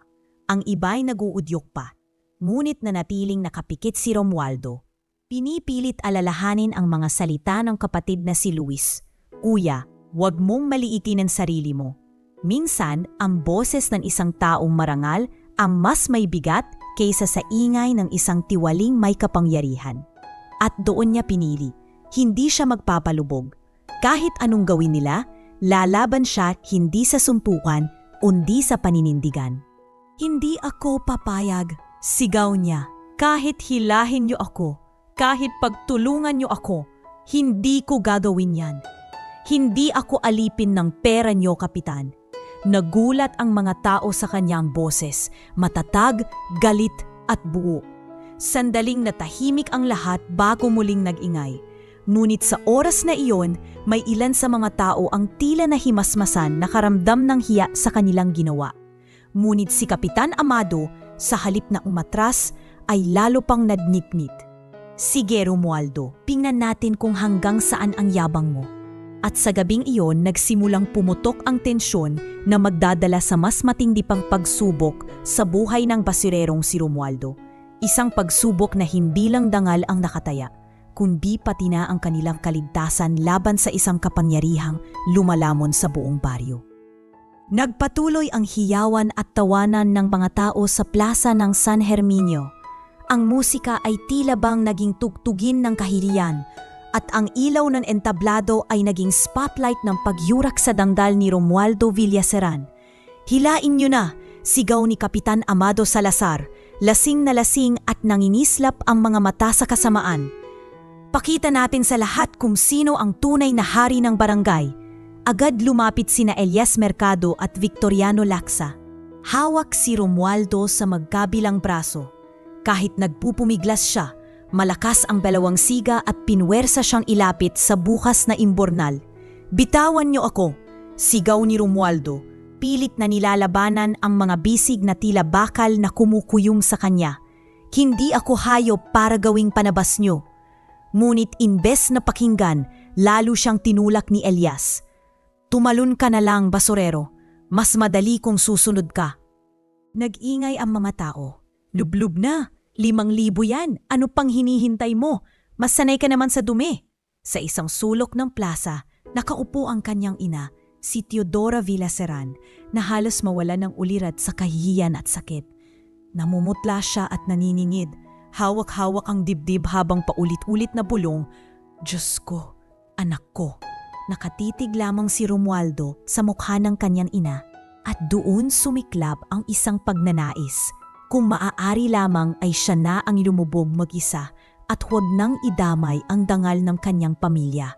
Ang iba'y naguudyok pa. Ngunit nanatiling nakapikit si Romualdo. Pinipilit alalahanin ang mga salita ng kapatid na si Luis. Kuya, huwag mong maliitin ang sarili mo. Minsan, ang boses ng isang taong marangal ang mas may bigat kaysa sa ingay ng isang tiwaling may kapangyarihan. At doon niya pinili, hindi siya magpapalubog. Kahit anong gawin nila, lalaban siya hindi sa sumpukan, undi sa paninindigan. Hindi ako papayag, sigaw niya. Kahit hilahin niyo ako, kahit pagtulungan niyo ako, hindi ko gagawin yan. Hindi ako alipin ng pera niyo, Kapitan. Nagulat ang mga tao sa kanyang boses, matatag, galit at buo. Sandaling natahimik ang lahat bago muling nag-ingay. Ngunit sa oras na iyon, may ilan sa mga tao ang tila nahimasmasan nakaramdam ng hiya sa kanilang ginawa. Ngunit si Kapitan Amado, sa halip na umatras, ay lalo pang nadnikmit. Sige Romualdo, tingnan natin kung hanggang saan ang yabang mo. At sa gabing iyon, nagsimulang pumutok ang tensyon na magdadala sa mas matindi pang pagsubok sa buhay ng basurerong si Romualdo. Isang pagsubok na hindi lang dangal ang nakataya, kundi pati na ang kanilang kaligtasan laban sa isang kapangyarihang lumalamon sa buong baryo. Nagpatuloy ang hiyawan at tawanan ng mga tao sa plaza ng San Herminio. Ang musika ay tila bang naging tugtugin ng kahilian, at ang ilaw ng entablado ay naging spotlight ng pagyurak sa dangdal ni Romualdo Villaseran. Hilain niyo na, sigaw ni Kapitan Amado Salazar, lasing na lasing at nangingislap ang mga mata sa kasamaan. Pakita natin sa lahat kung sino ang tunay na hari ng barangay. Agad lumapit sina Elias Mercado at Victoriano Lacsa. Hawak si Romualdo sa magkabilang braso. Kahit nagpupumiglas siya, malakas ang dalawang siga at pinwersa siyang ilapit sa bukas na imbornal. Bitawan niyo ako, sigaw ni Romualdo. Pilit na nilalabanan ang mga bisig na tila bakal na kumukuyong sa kanya. Hindi ako hayop para gawing panabas niyo. Ngunit imbes na pakinggan, lalo siyang tinulak ni Elias. Tumalon ka na lang, basurero. Mas madali kung susunod ka. Nag-ingay ang mga tao. Lublub na! 5,000 yan, ano pang hinihintay mo? Mas sanay ka naman sa dumi. Sa isang sulok ng plaza, nakaupo ang kanyang ina, si Teodora Villaseran, na halos mawala ng ulirat sa kahihiyan at sakit. Namumutla siya at naniningid, Hawak-hawak ang dibdib habang paulit-ulit na bulong, "Diyos ko, anak ko." Nakatitig lamang si Romualdo sa mukha ng kanyang ina at doon sumiklab ang isang pagnanais. Kung maaari lamang ay siya na ang lumubog mag-isa at huwag nang idamay ang dangal ng kanyang pamilya.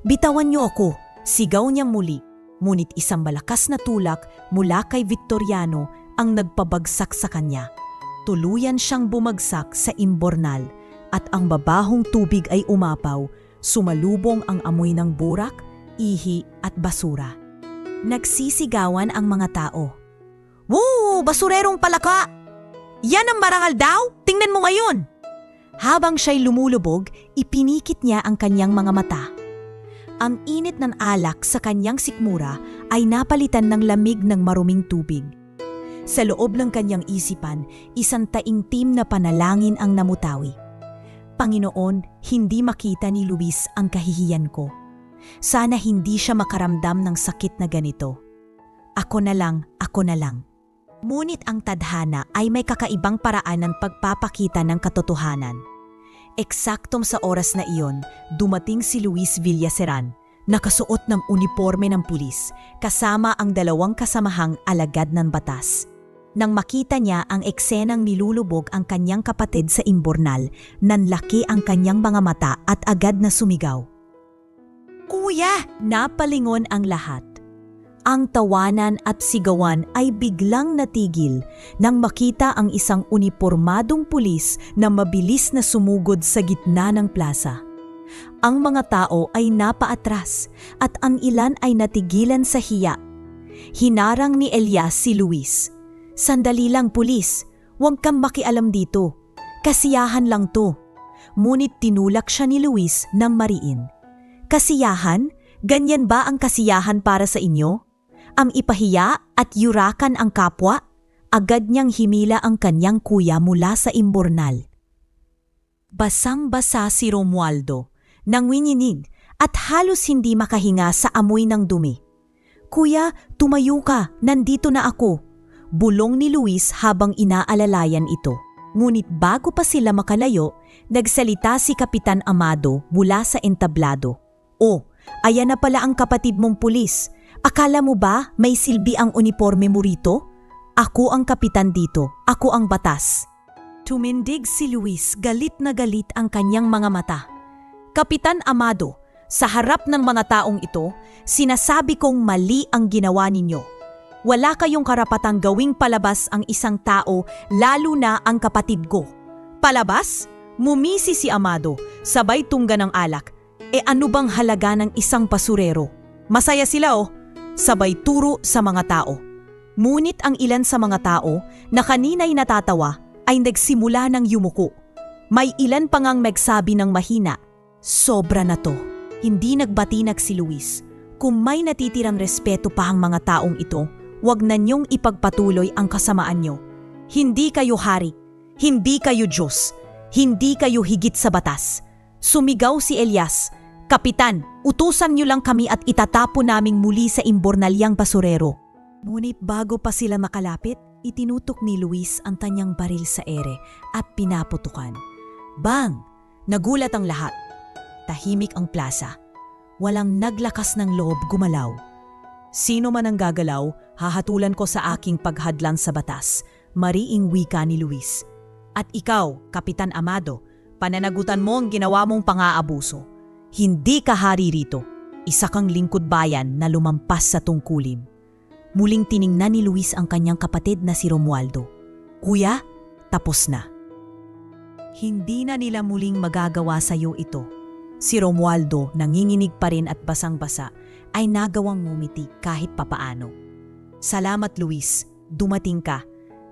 "Bitawan niyo ako!" Sigaw niya muli, ngunit isang malakas na tulak mula kay Victoriano ang nagpabagsak sa kanya. Tuluyan siyang bumagsak sa imbornal at ang babahong tubig ay umapaw, sumalubong ang amoy ng burak, ihi at basura. Nagsisigawan ang mga tao. "Woo! Basurerong palaka! Yan ang marangal daw? Tingnan mo ngayon!" Habang siya'y lumulubog, ipinikit niya ang kanyang mga mata. Ang init ng alak sa kanyang sikmura ay napalitan ng lamig ng maruming tubig. Sa loob ng kanyang isipan, isang taimtim na panalangin ang namutawi. "Panginoon, hindi makita ni Luis ang kahihiyan ko. Sana hindi siya makaramdam ng sakit na ganito. Ako na lang, ako na lang." Ngunit ang tadhana ay may kakaibang paraan ng pagpapakita ng katotohanan. Eksaktong sa oras na iyon, dumating si Luis Villaseran, nakasuot ng uniforme ng pulis, kasama ang 2 kasamahang alagad ng batas. Nang makita niya ang eksenang nilulubog ang kanyang kapatid sa imbornal, nanlaki ang kanyang mga mata at agad na sumigaw. "Kuya!" Napalingon ang lahat. Ang tawanan at sigawan ay biglang natigil nang makita ang isang unipormadong pulis na mabilis na sumugod sa gitna ng plaza. Ang mga tao ay napaatras at ang ilan ay natigilan sa hiya. Hinarang ni Elias si Luis. "Sandali lang, pulis. Huwag kang makialam dito. Kasiyahan lang to." Ngunit tinulak siya ni Luis ng mariin. "Kasiyahan? Ganyan ba ang kasiyahan para sa inyo? Ang ipahiya at yurakan ang kapwa?" Agad niyang himila ang kanyang kuya mula sa imbornal. Basang-basa si Romualdo, nanginginig at halos hindi makahinga sa amoy ng dumi. "Kuya, tumayo ka, nandito na ako." Bulong ni Luis habang inaalalayan ito. Ngunit bago pa sila makalayo, nagsalita si Kapitan Amado mula sa entablado. "Oh, ayan na pala ang kapatid mong pulis. Akala mo ba may silbi ang uniforme mo rito? Ako ang kapitan dito. Ako ang batas." Tumindig si Luis, galit na galit ang kanyang mga mata. "Kapitan Amado, sa harap ng mga taong ito, sinasabi kong mali ang ginawa ninyo. Wala kayong karapatang gawing palabas ang isang tao, lalo na ang kapatid ko." "Palabas?" Mumisi si Amado, sabay tungga ng alak. Ano bang halaga ng isang basurero? Masaya sila sabay turo sa mga tao. Ngunit ang ilan sa mga tao na kanina'y natatawa ay nagsimula ng yumuko. May ilan pa ngang magsabi ng mahina, "Sobra na to." Hindi nagbatinag si Luis. Kung may natitirang respeto pa ang mga taong ito, huwag na niyong ipagpatuloy ang kasamaan niyo. Hindi kayo hari, hindi kayo Diyos, hindi kayo higit sa batas. Sumigaw si Elias, "Kapitan, utusan niyo lang kami at itatapon naming muli sa imbornalyang basurero." Ngunit bago pa sila makalapit, itinutok ni Luis ang kanyang baril sa ere at pinaputukan. Bang! Nagulat ang lahat. Tahimik ang plaza. Walang naglakas ng loob gumalaw. "Sino man ang gagalaw, hahatulan ko sa aking paghadlan sa batas," mariing wika ni Luis. "At ikaw, Kapitan Amado, pananagutan mo ang ginawa mong pang-aabuso. Hindi ka hari rito. Isa kang lingkod bayan na lumampas sa tungkulin." Muling tiningnan ni Luis ang kanyang kapatid na si Romualdo. "Kuya, tapos na. Hindi na nila muling magagawa sa iyo ito." Si Romualdo, nanginginig pa rin at basang-basa, ay nagawang ngumiti kahit papaano. "Salamat Luis, dumating ka."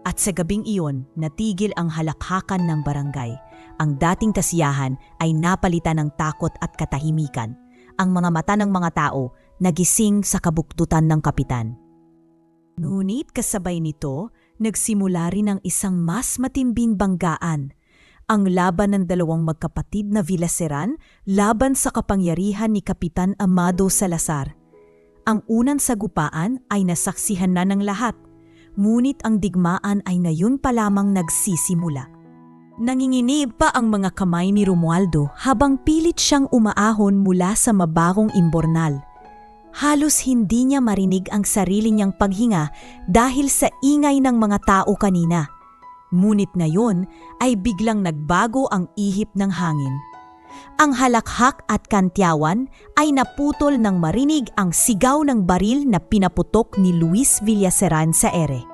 At sa gabing iyon, natigil ang halakhakan ng barangay. Ang dating kasiyahan ay napalitan ng takot at katahimikan. Ang mga mata ng mga tao nagising sa kabuktutan ng kapitan. Ngunit kasabay nito, nagsimula rin ang isang mas matimbing banggaan. Ang laban ng 2 magkapatid na Villaseran laban sa kapangyarihan ni Kapitan Amado Salazar. Ang unang sagupaan ay nasaksihan na ng lahat, ngunit ang digmaan ay ngayon pa lamang nagsisimula. Nanginginig pa ang mga kamay ni Romualdo habang pilit siyang umaahon mula sa mabagong imbornal. Halos hindi niya marinig ang sarili niyang paghinga dahil sa ingay ng mga tao kanina. Ngunit ngayon ay biglang nagbago ang ihip ng hangin. Ang halakhak at kantyawan ay naputol nang marinig ang sigaw ng baril na pinaputok ni Luis Villaseran sa ere.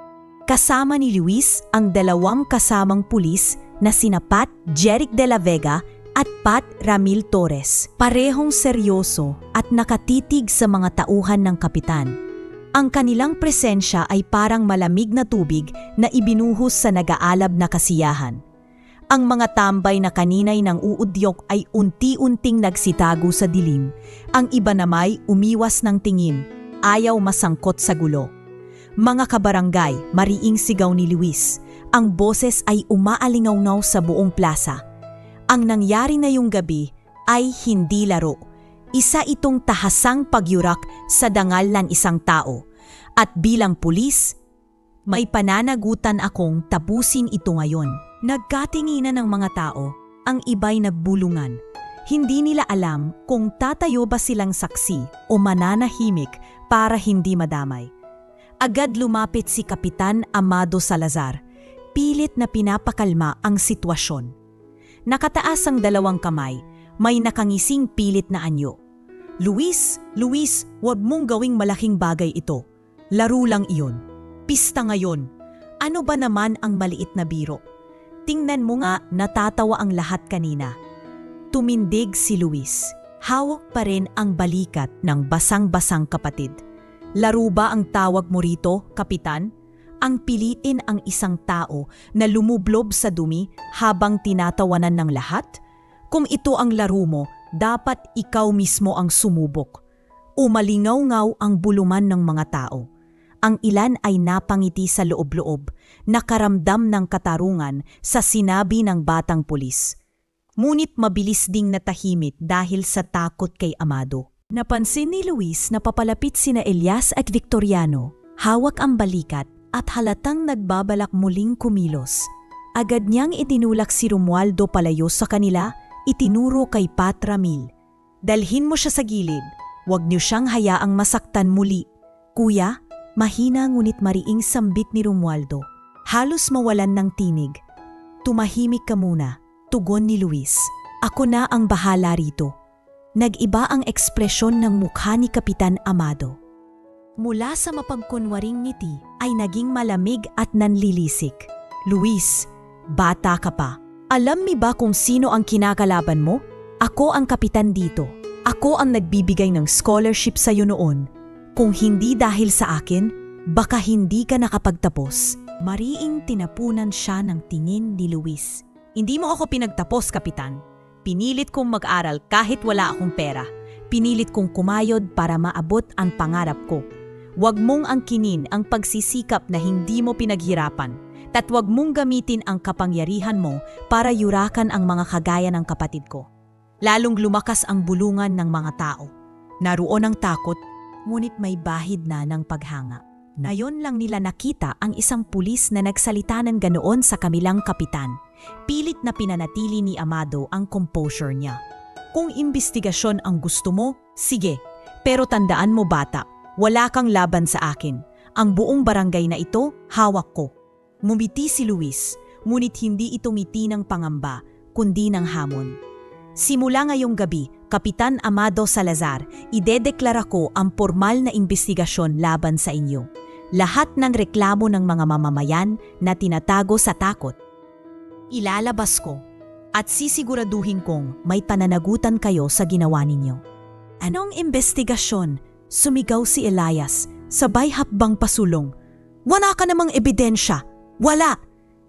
Kasama ni Luis ang dalawang kasamang pulis na sina Pat Jeric de la Vega at Pat Ramil Torres. Parehong seryoso at nakatitig sa mga tauhan ng kapitan. Ang kanilang presensya ay parang malamig na tubig na ibinuhos sa nag-aalab na kasiyahan. Ang mga tambay na kaninay ng uudyok ay unti-unting nagsitago sa dilim. Ang iba namay umiwas ng tingin, ayaw masangkot sa gulo. Mga kabarangay, mariing sigaw ni Luis. Ang boses ay umaalingaw sa buong plaza. Ang nangyari na yung gabi ay hindi laro. Isa itong tahasang pagyurak sa dangal ng isang tao. At bilang pulis, may pananagutan akong tapusin ito ngayon. Nagkatinginan ng mga tao, ang iba'y nagbulungan. Hindi nila alam kung tatayo ba silang saksi o mananahimik para hindi madamay. Agad lumapit si Kapitan Amado Salazar. Pilit na pinapakalma ang sitwasyon. Nakataas ang dalawang kamay, may nakangising pilit na anyo. Luis, huwag mong gawing malaking bagay ito. Laro lang iyon. Pista ngayon. Ano ba naman ang maliit na biro? Tingnan mo nga, natatawa ang lahat kanina. Tumindig si Luis. Hawak pa rin ang balikat ng basang-basang kapatid. Laro ba ang tawag mo rito, Kapitan? Ang pilitin ang isang tao na lumublob sa dumi habang tinatawanan ng lahat? Kung ito ang laro mo, dapat ikaw mismo ang sumubok. Umalingaw-ngaw ang buluman ng mga tao. Ang ilan ay napangiti sa loob-loob, nakaramdam ng katarungan sa sinabi ng batang pulis. Ngunit mabilis ding natahimik dahil sa takot kay Amado. Napansin ni Luis na papalapit sina Elias at Victoriano, hawak ang balikat at halatang nagbabalak muling kumilos. Agad niyang itinulak si Romualdo palayo sa kanila, itinuro kay Pat Ramil. Dalhin mo siya sa gilid, huwag niyo siyang hayaang masaktan muli. Kuya, mahina ngunit mariing sambit ni Romualdo. Halos mawalan ng tinig. Tumahimik ka muna, tugon ni Luis. Ako na ang bahala rito. Nag-iba ang ekspresyon ng mukha ni Kapitan Amado. Mula sa mapagkunwaring ngiti ay naging malamig at nanlilisik. Luis, bata ka pa. Alam mi ba kung sino ang kinakalaban mo? Ako ang kapitan dito. Ako ang nagbibigay ng scholarship sa iyo noon. Kung hindi dahil sa akin, baka hindi ka nakapagtapos. Mariing tinapunan siya ng tingin ni Luis. Hindi mo ako pinagtapos, Kapitan. Pinilit kong mag-aral kahit wala akong pera. Pinilit kong kumayod para maabot ang pangarap ko. Huwag mong angkinin ang pagsisikap na hindi mo pinaghirapan, at huwag mong gamitin ang kapangyarihan mo para yurakan ang mga kagaya ng kapatid ko. Lalong lumakas ang bulungan ng mga tao. Naroon ang takot, ngunit may bahid na ng paghanga. Ngayon lang nila nakita ang isang pulis na nagsalita ng ganoon sa kamilang kapitan. Pilit na pinanatili ni Amado ang composure niya. Kung imbestigasyon ang gusto mo, sige. Pero tandaan mo bata, wala kang laban sa akin. Ang buong barangay na ito, hawak ko. Mumiti si Luis, ngunit hindi ito ngiti ng pangamba, kundi ng hamon. Simula ngayong gabi, Kapitan Amado Salazar, idedeklara ko ang formal na imbestigasyon laban sa inyo. Lahat ng reklamo ng mga mamamayan na tinatago sa takot, ilalabas ko at sisiguraduhin kong may pananagutan kayo sa ginawa ninyo. Anong imbestigasyon? Sumigaw si Elias, sabay hakbang pasulong. Wala ka namang ebidensya. Wala!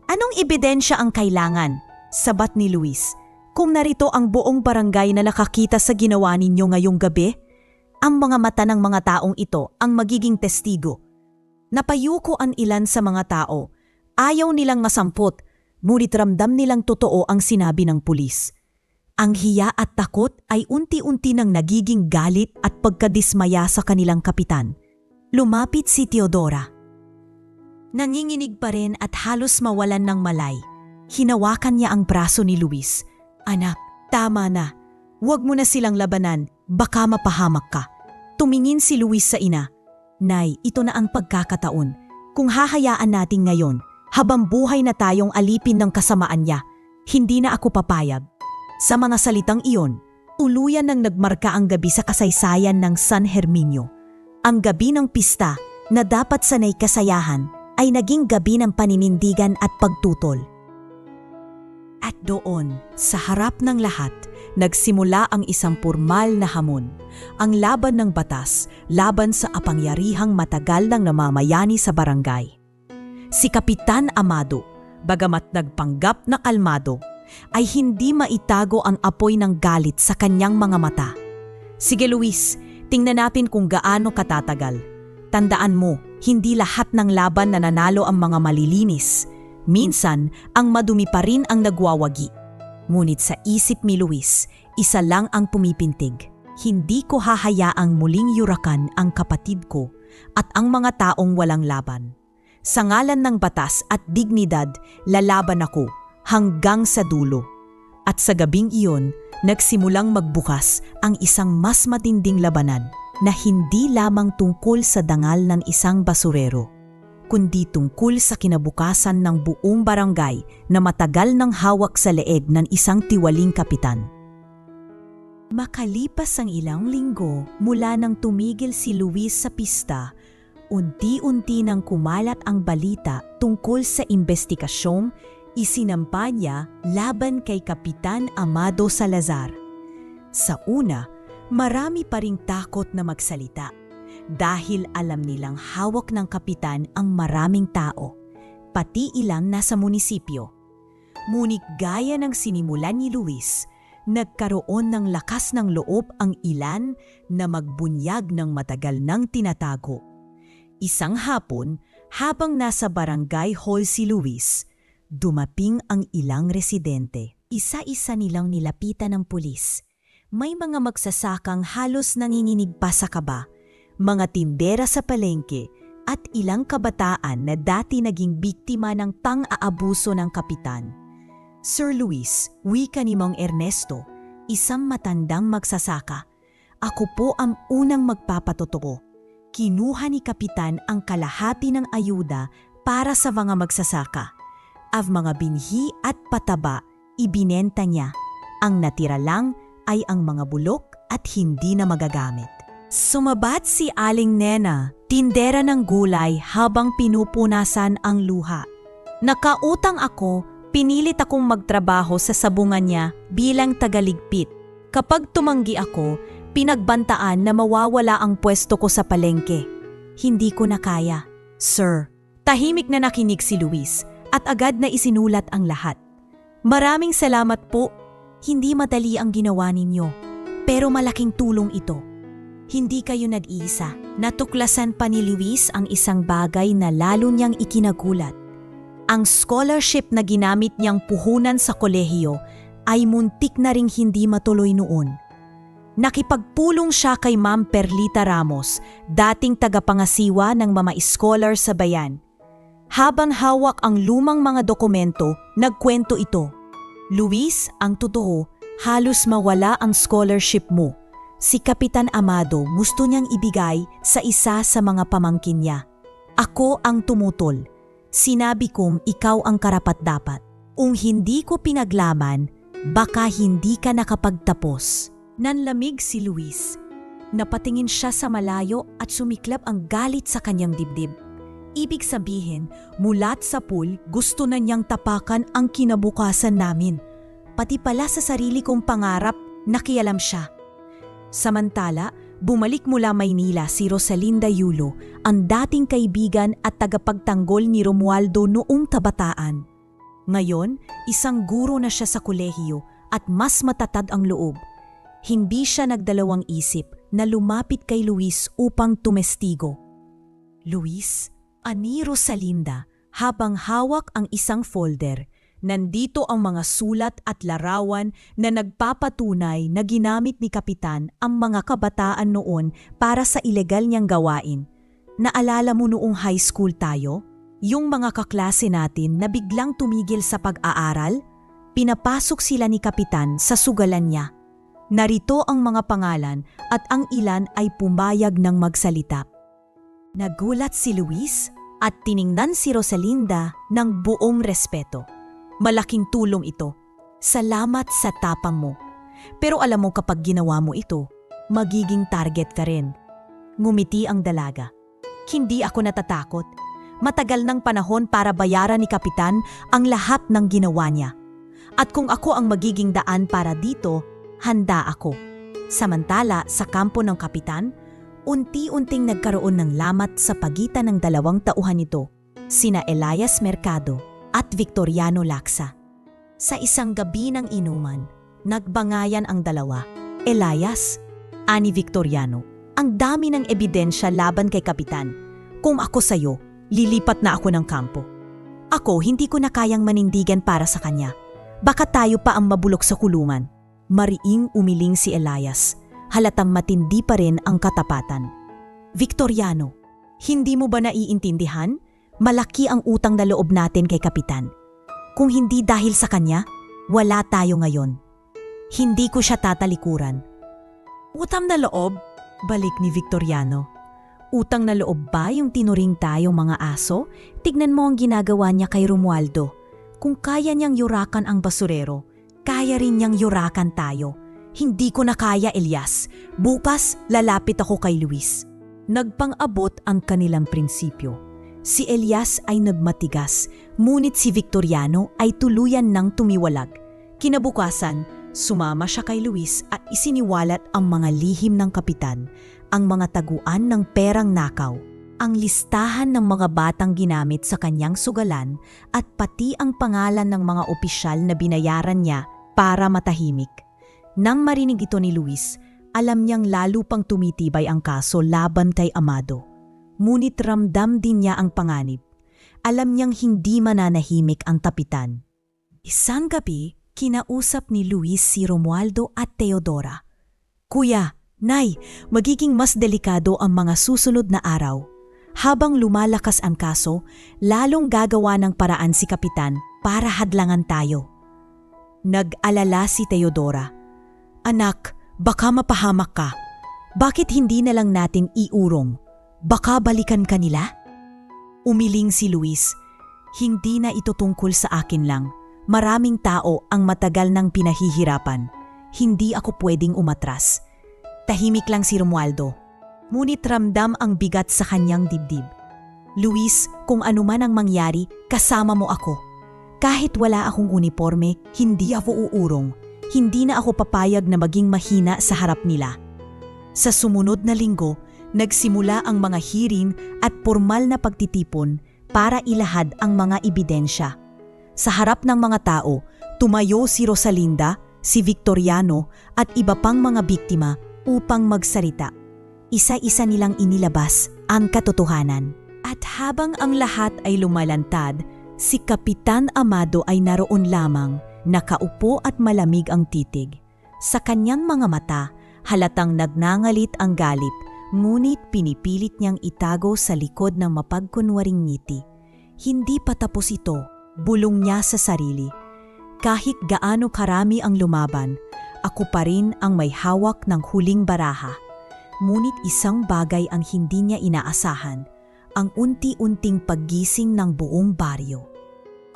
Anong ebidensya ang kailangan? Sabat ni Luis. Kung narito ang buong barangay na nakakita sa ginawa ninyo ngayong gabi, ang mga mata ng mga taong ito ang magiging testigo. Napayuko ang ilan sa mga tao. Ayaw nilang masampot, ngunit ramdam nilang totoo ang sinabi ng pulis. Ang hiya at takot ay unti-unti nang nagiging galit at pagkadismaya sa kanilang kapitan. Lumapit si Teodora. Nanginginig pa rin at halos mawalan ng malay. Hinawakan niya ang braso ni Luis. Anak, tama na. Huwag mo na silang labanan, baka mapahamak ka. Tumingin si Luis sa ina. Nay, ito na ang pagkakataon. Kung hahayaan natin ngayon, habang buhay na tayong alipin ng kasamaan niya, hindi na ako papayag. Sa mga salitang iyon, tuluyan nang nagmarka ang gabi sa kasaysayan ng San Herminio. Ang gabi ng pista na dapat sanay kasayahan ay naging gabi ng paninindigan at pagtutol. At doon, sa harap ng lahat, nagsimula ang isang pormal na hamon. Ang laban ng batas, laban sa apangyarihang matagal ng namamayani sa barangay. Si Kapitan Amado, bagamat nagpanggap na kalmado, ay hindi maitago ang apoy ng galit sa kanyang mga mata. Sige Luis, tingnan natin kung gaano katatagal. Tandaan mo, hindi lahat ng laban na nanalo ang mga malilinis. Minsan, ang madumi pa rin ang nagwawagi. Ngunit sa isip ni Luis, isa lang ang pumipintig. Hindi ko hahayaang muling yurakan ang kapatid ko at ang mga taong walang laban. Sa ngalan ng batas at dignidad, lalaban ako hanggang sa dulo. At sa gabing iyon, nagsimulang magbukas ang isang mas matinding labanan na hindi lamang tungkol sa dangal ng isang basurero, kundi tungkol sa kinabukasan ng buong barangay na matagal nang hawak sa leeg ng isang tiwaling kapitan. Makalipas ang ilang linggo mula nang tumigil si Luis sa pista, unti-unti nang kumalat ang balita tungkol sa investigasyong isinampa niya laban kay Kapitan Amado Salazar. Sa una, marami pa ring takot na magsalita. Dahil alam nilang hawak ng kapitan ang maraming tao, pati ilang nasa munisipyo. Ngunit gaya ng sinimulan ni Luis, nagkaroon ng lakas ng loob ang ilan na magbunyag ng matagal nang tinatago. Isang hapon, habang nasa barangay hall si Luis, dumaping ang ilang residente. Isa-isa nilang nilapitan ng pulis. May mga magsasakang halos nanginginig pa sa kaba, mga tindera sa palengke at ilang kabataan na dati naging biktima ng pang-aabuso ng kapitan. Sir Luis, wika ni Mang Ernesto, isang matandang magsasaka. Ako po ang unang magpapatotoo. Kinuha ni kapitan ang kalahati ng ayuda para sa mga magsasaka. Ang mga binhi at pataba, ibinenta niya. Ang natira lang ay ang mga bulok at hindi na magagamit. Sumabat si Aling Nena, tindera ng gulay habang pinupunasan ang luha. Nakautang ako, pinilit akong magtrabaho sa sabungan niya bilang tagaligpit. Kapag tumanggi ako, pinagbantaan na mawawala ang pwesto ko sa palengke. Hindi ko na kaya. Sir, tahimik na nakinig si Luis at agad na isinulat ang lahat. Maraming salamat po. Hindi madali ang ginawa ninyo, pero malaking tulong ito. Hindi kayo nag-iisa. Natuklasan pa ni Luis ang isang bagay na lalo niyang ikinagulat. Ang scholarship na ginamit niyang puhunan sa kolehiyo ay muntik na ring hindi matuloy noon. Nakipagpulong siya kay Ma'am Perlita Ramos, dating tagapangasiwa ng mga scholar sa bayan. Habang hawak ang lumang mga dokumento, nagkwento ito. Luis, ang totoo, halos mawala ang scholarship mo. Si Kapitan Amado gusto niyang ibigay sa isa sa mga pamangkin niya. Ako ang tumutol. Sinabi kong ikaw ang karapat-dapat. Kung hindi ko pinaglaman, baka hindi ka nakapagtapos. Nanlamig si Luis. Napatingin siya sa malayo at sumiklab ang galit sa kanyang dibdib. Ibig sabihin, mulat sa pool, gusto na niyang tapakan ang kinabukasan namin. Pati pala sa sarili kong pangarap, nakialam siya. Samantala, bumalik mula Maynila si Rosalinda Yulo, ang dating kaibigan at tagapagtanggol ni Romualdo noong kabataan. Ngayon, isang guro na siya sa kolehiyo at mas matatag ang loob. Hindi siya nagdalawang isip na lumapit kay Luis upang tumestigo. Luis, ani Rosalinda, habang hawak ang isang folder, nandito ang mga sulat at larawan na nagpapatunay na ginamit ni Kapitan ang mga kabataan noon para sa ilegal niyang gawain. Naalala mo noong high school tayo? Yung mga kaklase natin na biglang tumigil sa pag-aaral, pinapasok sila ni Kapitan sa sugalan niya. Narito ang mga pangalan at ang ilan ay pumayag ng magsalita. Nagulat si Luis at tiningnan si Rosalinda ng buong respeto. Malaking tulong ito. Salamat sa tapang mo. Pero alam mo kapag ginawa mo ito, magiging target ka rin. Ngumiti ang dalaga. Hindi ako natatakot. Matagal ng panahon para bayaran ni Kapitan ang lahat ng ginawa niya. At kung ako ang magiging daan para dito, handa ako. Samantala sa kampo ng Kapitan, unti-unting nagkaroon ng lamat sa pagitan ng dalawang tauhan nito, sina Elias Mercado at Victoriano Laksa. Sa isang gabi ng inuman, nagbangayan ang dalawa. Elias, ani Victoriano, ang dami ng ebidensya laban kay Kapitan. Kung ako sa'yo, lilipat na ako ng kampo. Ako, hindi ko na kayang manindigan para sa kanya. Baka tayo pa ang mabulok sa kulungan. Mariing umiling si Elias. Halatang matindi pa rin ang katapatan. Victoriano, hindi mo ba naiintindihan? Malaki ang utang na loob natin kay Kapitan. Kung hindi dahil sa kanya, wala tayo ngayon. Hindi ko siya tatalikuran. Utang na loob? Balik ni Victoriano. Utang na loob ba yung tinuring tayong mga aso? Tignan mo ang ginagawa niya kay Romualdo. Kung kaya niyang yurakan ang basurero, kaya rin niyang yurakan tayo. Hindi ko na kaya, Elias. Bukas, lalapit ako kay Luis. Nagpang-abot ang kanilang prinsipyo. Si Elias ay nagmatigas, ngunit si Victoriano ay tuluyan ng tumiwalag. Kinabukasan, sumama siya kay Luis at isiniwalat ang mga lihim ng Kapitan, ang mga taguan ng perang nakaw, ang listahan ng mga batang ginamit sa kanyang sugalan at pati ang pangalan ng mga opisyal na binayaran niya para matahimik. Nang marinig ito ni Luis, alam niyang lalo pang tumitibay ang kaso laban kay Amado. Ngunit ramdam din niya ang panganib. Alam niyang hindi mananahimik ang Kapitan. Isang gabi, kinausap ni Luis si Romualdo at Teodora. Kuya, Nay, magiging mas delikado ang mga susunod na araw. Habang lumalakas ang kaso, lalong gagawa ng paraan si Kapitan para hadlangan tayo. Nag-alala si Teodora. Anak, baka mapahamak ka. Bakit hindi na lang natin iurong? Baka balikan ka nila? Umiling si Luis. Hindi na ito tungkol sa akin lang. Maraming tao ang matagal nang pinahihirapan. Hindi ako pwedeng umatras. Tahimik lang si Romualdo. Ngunit ramdam ang bigat sa kanyang dibdib. Luis, kung ano man ang mangyari, kasama mo ako. Kahit wala akong uniforme, hindi ako uurong. Hindi na ako papayag na maging mahina sa harap nila. Sa sumunod na linggo, nagsimula ang mga hearing at formal na pagtitipon para ilahad ang mga ebidensya. Sa harap ng mga tao, tumayo si Rosalinda, si Victoriano at iba pang mga biktima upang magsalita. Isa-isa nilang inilabas ang katotohanan. At habang ang lahat ay lumalantad, si Kapitan Amado ay naroon lamang, nakaupo at malamig ang titig. Sa kanyang mga mata, halatang nagnangalit ang galit, ngunit pinipilit niyang itago sa likod ng mapagkunwaring ngiti. Hindi pa tapos ito, bulong niya sa sarili. Kahit gaano karami ang lumaban, ako pa rin ang may hawak ng huling baraha. Ngunit isang bagay ang hindi niya inaasahan, ang unti-unting paggising ng buong baryo.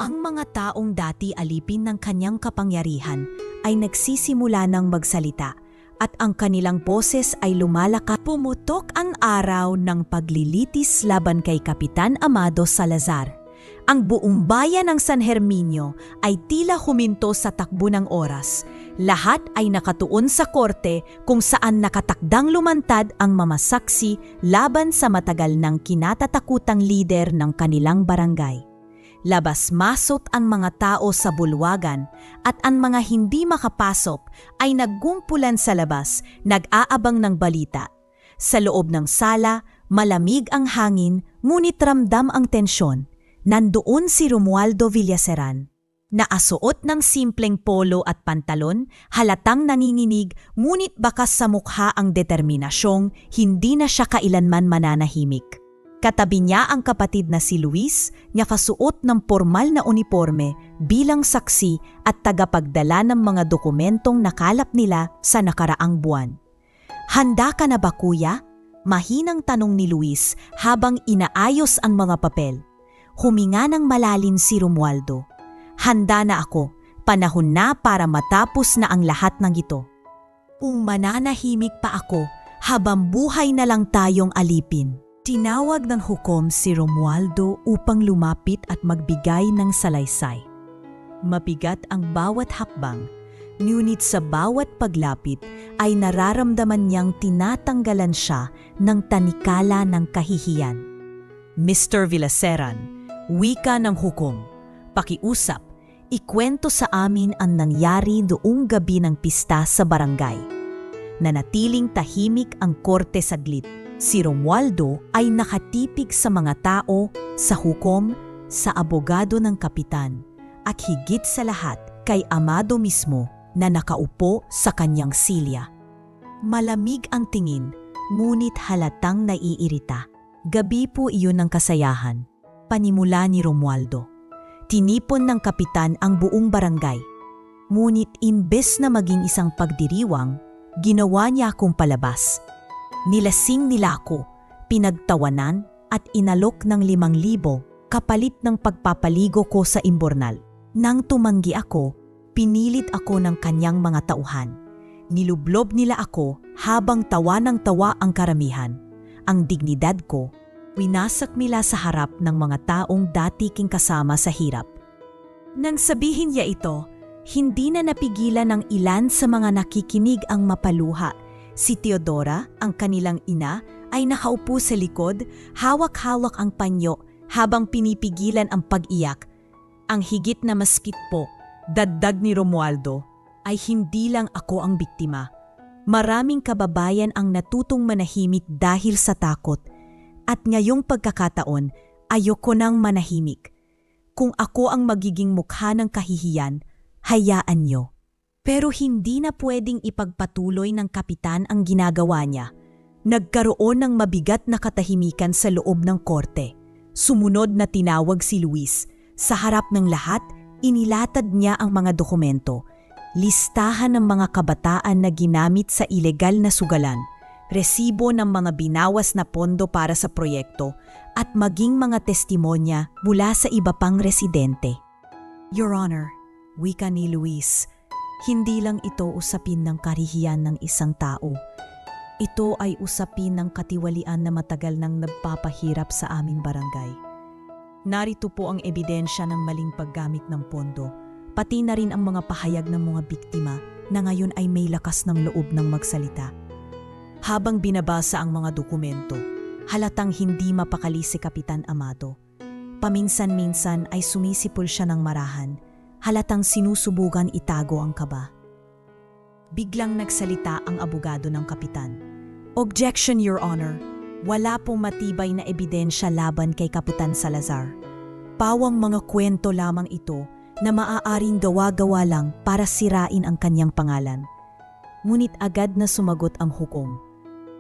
Ang mga taong dati alipin ng kanyang kapangyarihan ay nagsisimula ng magsalita at ang kanilang boses ay lumalakas. Pumutok ang araw ng paglilitis laban kay Kapitan Amado Salazar. Ang buong bayan ng San Herminio ay tila huminto sa takbo ng oras. Lahat ay nakatuon sa korte kung saan nakatakdang lumantad ang mamasaksi laban sa matagal ng kinatatakutang lider ng kanilang barangay. Labas-masot ang mga tao sa bulwagan at ang mga hindi makapasok ay naggumpulan sa labas, nag-aabang ng balita. Sa loob ng sala, malamig ang hangin, ngunit ramdam ang tensyon. Nandoon si Romualdo Villaseran. Naasuot ng simpleng polo at pantalon, halatang nanginginig, ngunit bakas sa mukha ang determinasyong hindi na siya kailanman mananahimik. Katabi niya ang kapatid na si Luis, niya kasuot ng formal na uniforme bilang saksi at tagapagdala ng mga dokumentong nakalap nila sa nakaraang buwan. "Handa ka na ba, kuya?" Mahinang tanong ni Luis habang inaayos ang mga papel. Huminga ng malalim si Romualdo. "Handa na ako. Panahon na para matapos na ang lahat ng ito." "Kung mananahimik pa ako, habang buhay na lang tayong alipin." Tinawag ng hukom si Romualdo upang lumapit at magbigay ng salaysay. Mabigat ang bawat hakbang, ngunit sa bawat paglapit ay nararamdaman niyang tinatanggalan siya ng tanikala ng kahihiyan. "Mr. Villaseran, wika ng hukom, pakiusap, ikwento sa amin ang nangyari noong gabi ng pista sa barangay." Nanatiling tahimik ang korte saglit. Si Romualdo ay nakatipig sa mga tao, sa hukom, sa abogado ng kapitan, at higit sa lahat kay Amado mismo na nakaupo sa kanyang silya. Malamig ang tingin, ngunit halatang naiirita. Gabi po iyon ng kasayahan, panimula ni Romualdo. Tinipon ng kapitan ang buong barangay. Ngunit imbes na maging isang pagdiriwang, ginawa niya akong palabas. Nilasing nila ako, pinagtawanan at inalok ng 5,000 kapalit ng pagpapaligo ko sa imbornal. Nang tumanggi ako, pinilit ako ng kanyang mga tauhan. Nilublob nila ako habang tawa ng tawa ang karamihan. Ang dignidad ko, winasak nila sa harap ng mga taong dati king kasama sa hirap. Nang sabihin niya ito, hindi na napigilan ng ilan sa mga nakikinig ang mapaluha. Si Teodora, ang kanilang ina, ay nakaupo sa likod, hawak-hawak ang panyo habang pinipigilan ang pag-iyak. Ang higit na maskit po, dagdag ni Romualdo, ay hindi lang ako ang biktima. Maraming kababayan ang natutong manahimik dahil sa takot. At ngayong pagkakataon, ayoko nang manahimik. Kung ako ang magiging mukha ng kahihiyan, hayaan niyo. Pero hindi na pwedeng ipagpatuloy ng kapitan ang ginagawa niya. Nagkaroon ng mabigat na katahimikan sa loob ng korte. Sumunod na tinawag si Luis. Sa harap ng lahat, inilatad niya ang mga dokumento. Listahan ng mga kabataan na ginamit sa ilegal na sugalan, resibo ng mga binawas na pondo para sa proyekto, at maging mga testimonya mula sa iba pang residente. "Your Honor," wika ni Luis, "hindi lang ito usapin ng kahihiyan ng isang tao. Ito ay usapin ng katiwalian na matagal nang nagpapahirap sa aming barangay. Narito po ang ebidensya ng maling paggamit ng pondo, pati na rin ang mga pahayag ng mga biktima na ngayon ay may lakas ng loob ng magsalita." Habang binabasa ang mga dokumento, halatang hindi mapakali si Kapitan Amado. Paminsan-minsan ay sumisipol siya ng marahan, halatang sinusubukan itago ang kaba. Biglang nagsalita ang abogado ng kapitan. "Objection, Your Honor. Wala pong matibay na ebidensya laban kay Kapitan Salazar. Pawang mga kwento lamang ito na maaaring gawa-gawa lang para sirain ang kanyang pangalan." Ngunit agad na sumagot ang hukom.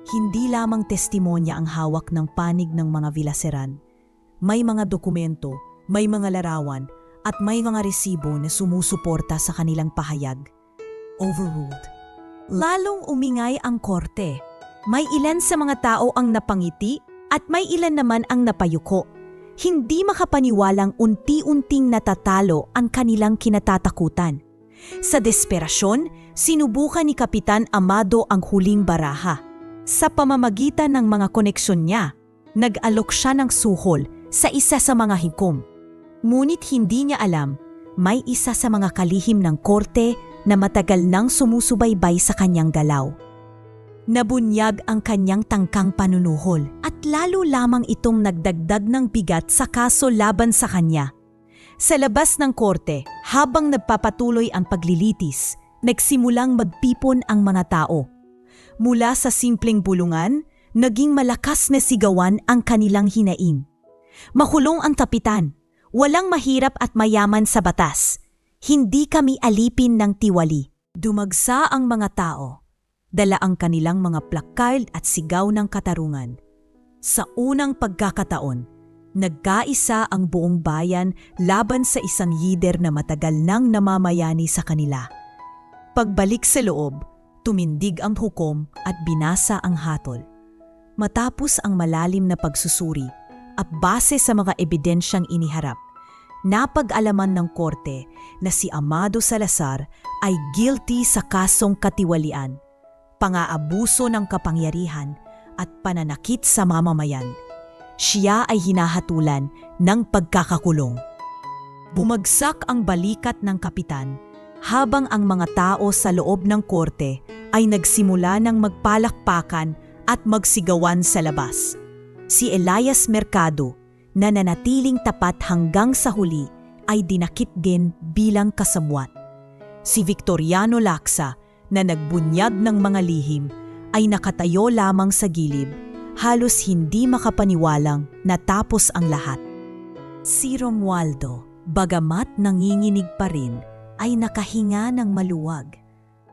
Hindi lamang testimonya ang hawak ng panig ng mga Villaseran. May mga dokumento, may mga larawan, at may mga resibo na sumusuporta sa kanilang pahayag. Overruled. Lalong umingay ang korte. May ilan sa mga tao ang napangiti at may ilan naman ang napayuko. Hindi makapaniwalang unti-unting natatalo ang kanilang kinatatakutan. Sa desperasyon, sinubukan ni Kapitan Amado ang huling baraha. Sa pamamagitan ng mga koneksyon niya, nag-alok siya ng suhol sa isa sa mga hikom. Ngunit hindi niya alam, may isa sa mga kalihim ng korte na matagal nang sumusubaybay sa kanyang galaw. Nabunyag ang kanyang tangkang panunuhol at lalo lamang itong nagdagdag ng bigat sa kaso laban sa kanya. Sa labas ng korte, habang nagpapatuloy ang paglilitis, nagsimulang magpipon ang mga tao. Mula sa simpleng bulungan, naging malakas na sigawan ang kanilang hinaing. "Makulong ang kapitan! Walang mahirap at mayaman sa batas. Hindi kami alipin ng tiwali." Dumagsa ang mga tao. Dala ang kanilang mga placard at sigaw ng katarungan. Sa unang pagkakataon, nagkaisa ang buong bayan laban sa isang lider na matagal nang namamayani sa kanila. Pagbalik sa loob, tumindig ang hukom at binasa ang hatol. Matapos ang malalim na pagsusuri at base sa mga ebidensyang iniharap, napag-alaman ng korte na si Amado Salazar ay guilty sa kasong katiwalian, pang-aabuso ng kapangyarihan at pananakit sa mamamayan. Siya ay hinahatulan ng pagkakakulong. Bumagsak ang balikat ng kapitan habang ang mga tao sa loob ng korte ay nagsimula ng magpalakpakan at magsigawan sa labas. Si Elias Mercado, na nanatiling tapat hanggang sa huli, ay dinakip din bilang kasabwat. Si Victoriano Lacsa, na nagbunyag ng mga lihim, ay nakatayo lamang sa gilid, halos hindi makapaniwalang natapos ang lahat. Si Romualdo, bagamat nanginginig pa rin, ay nakahinga ng maluwag.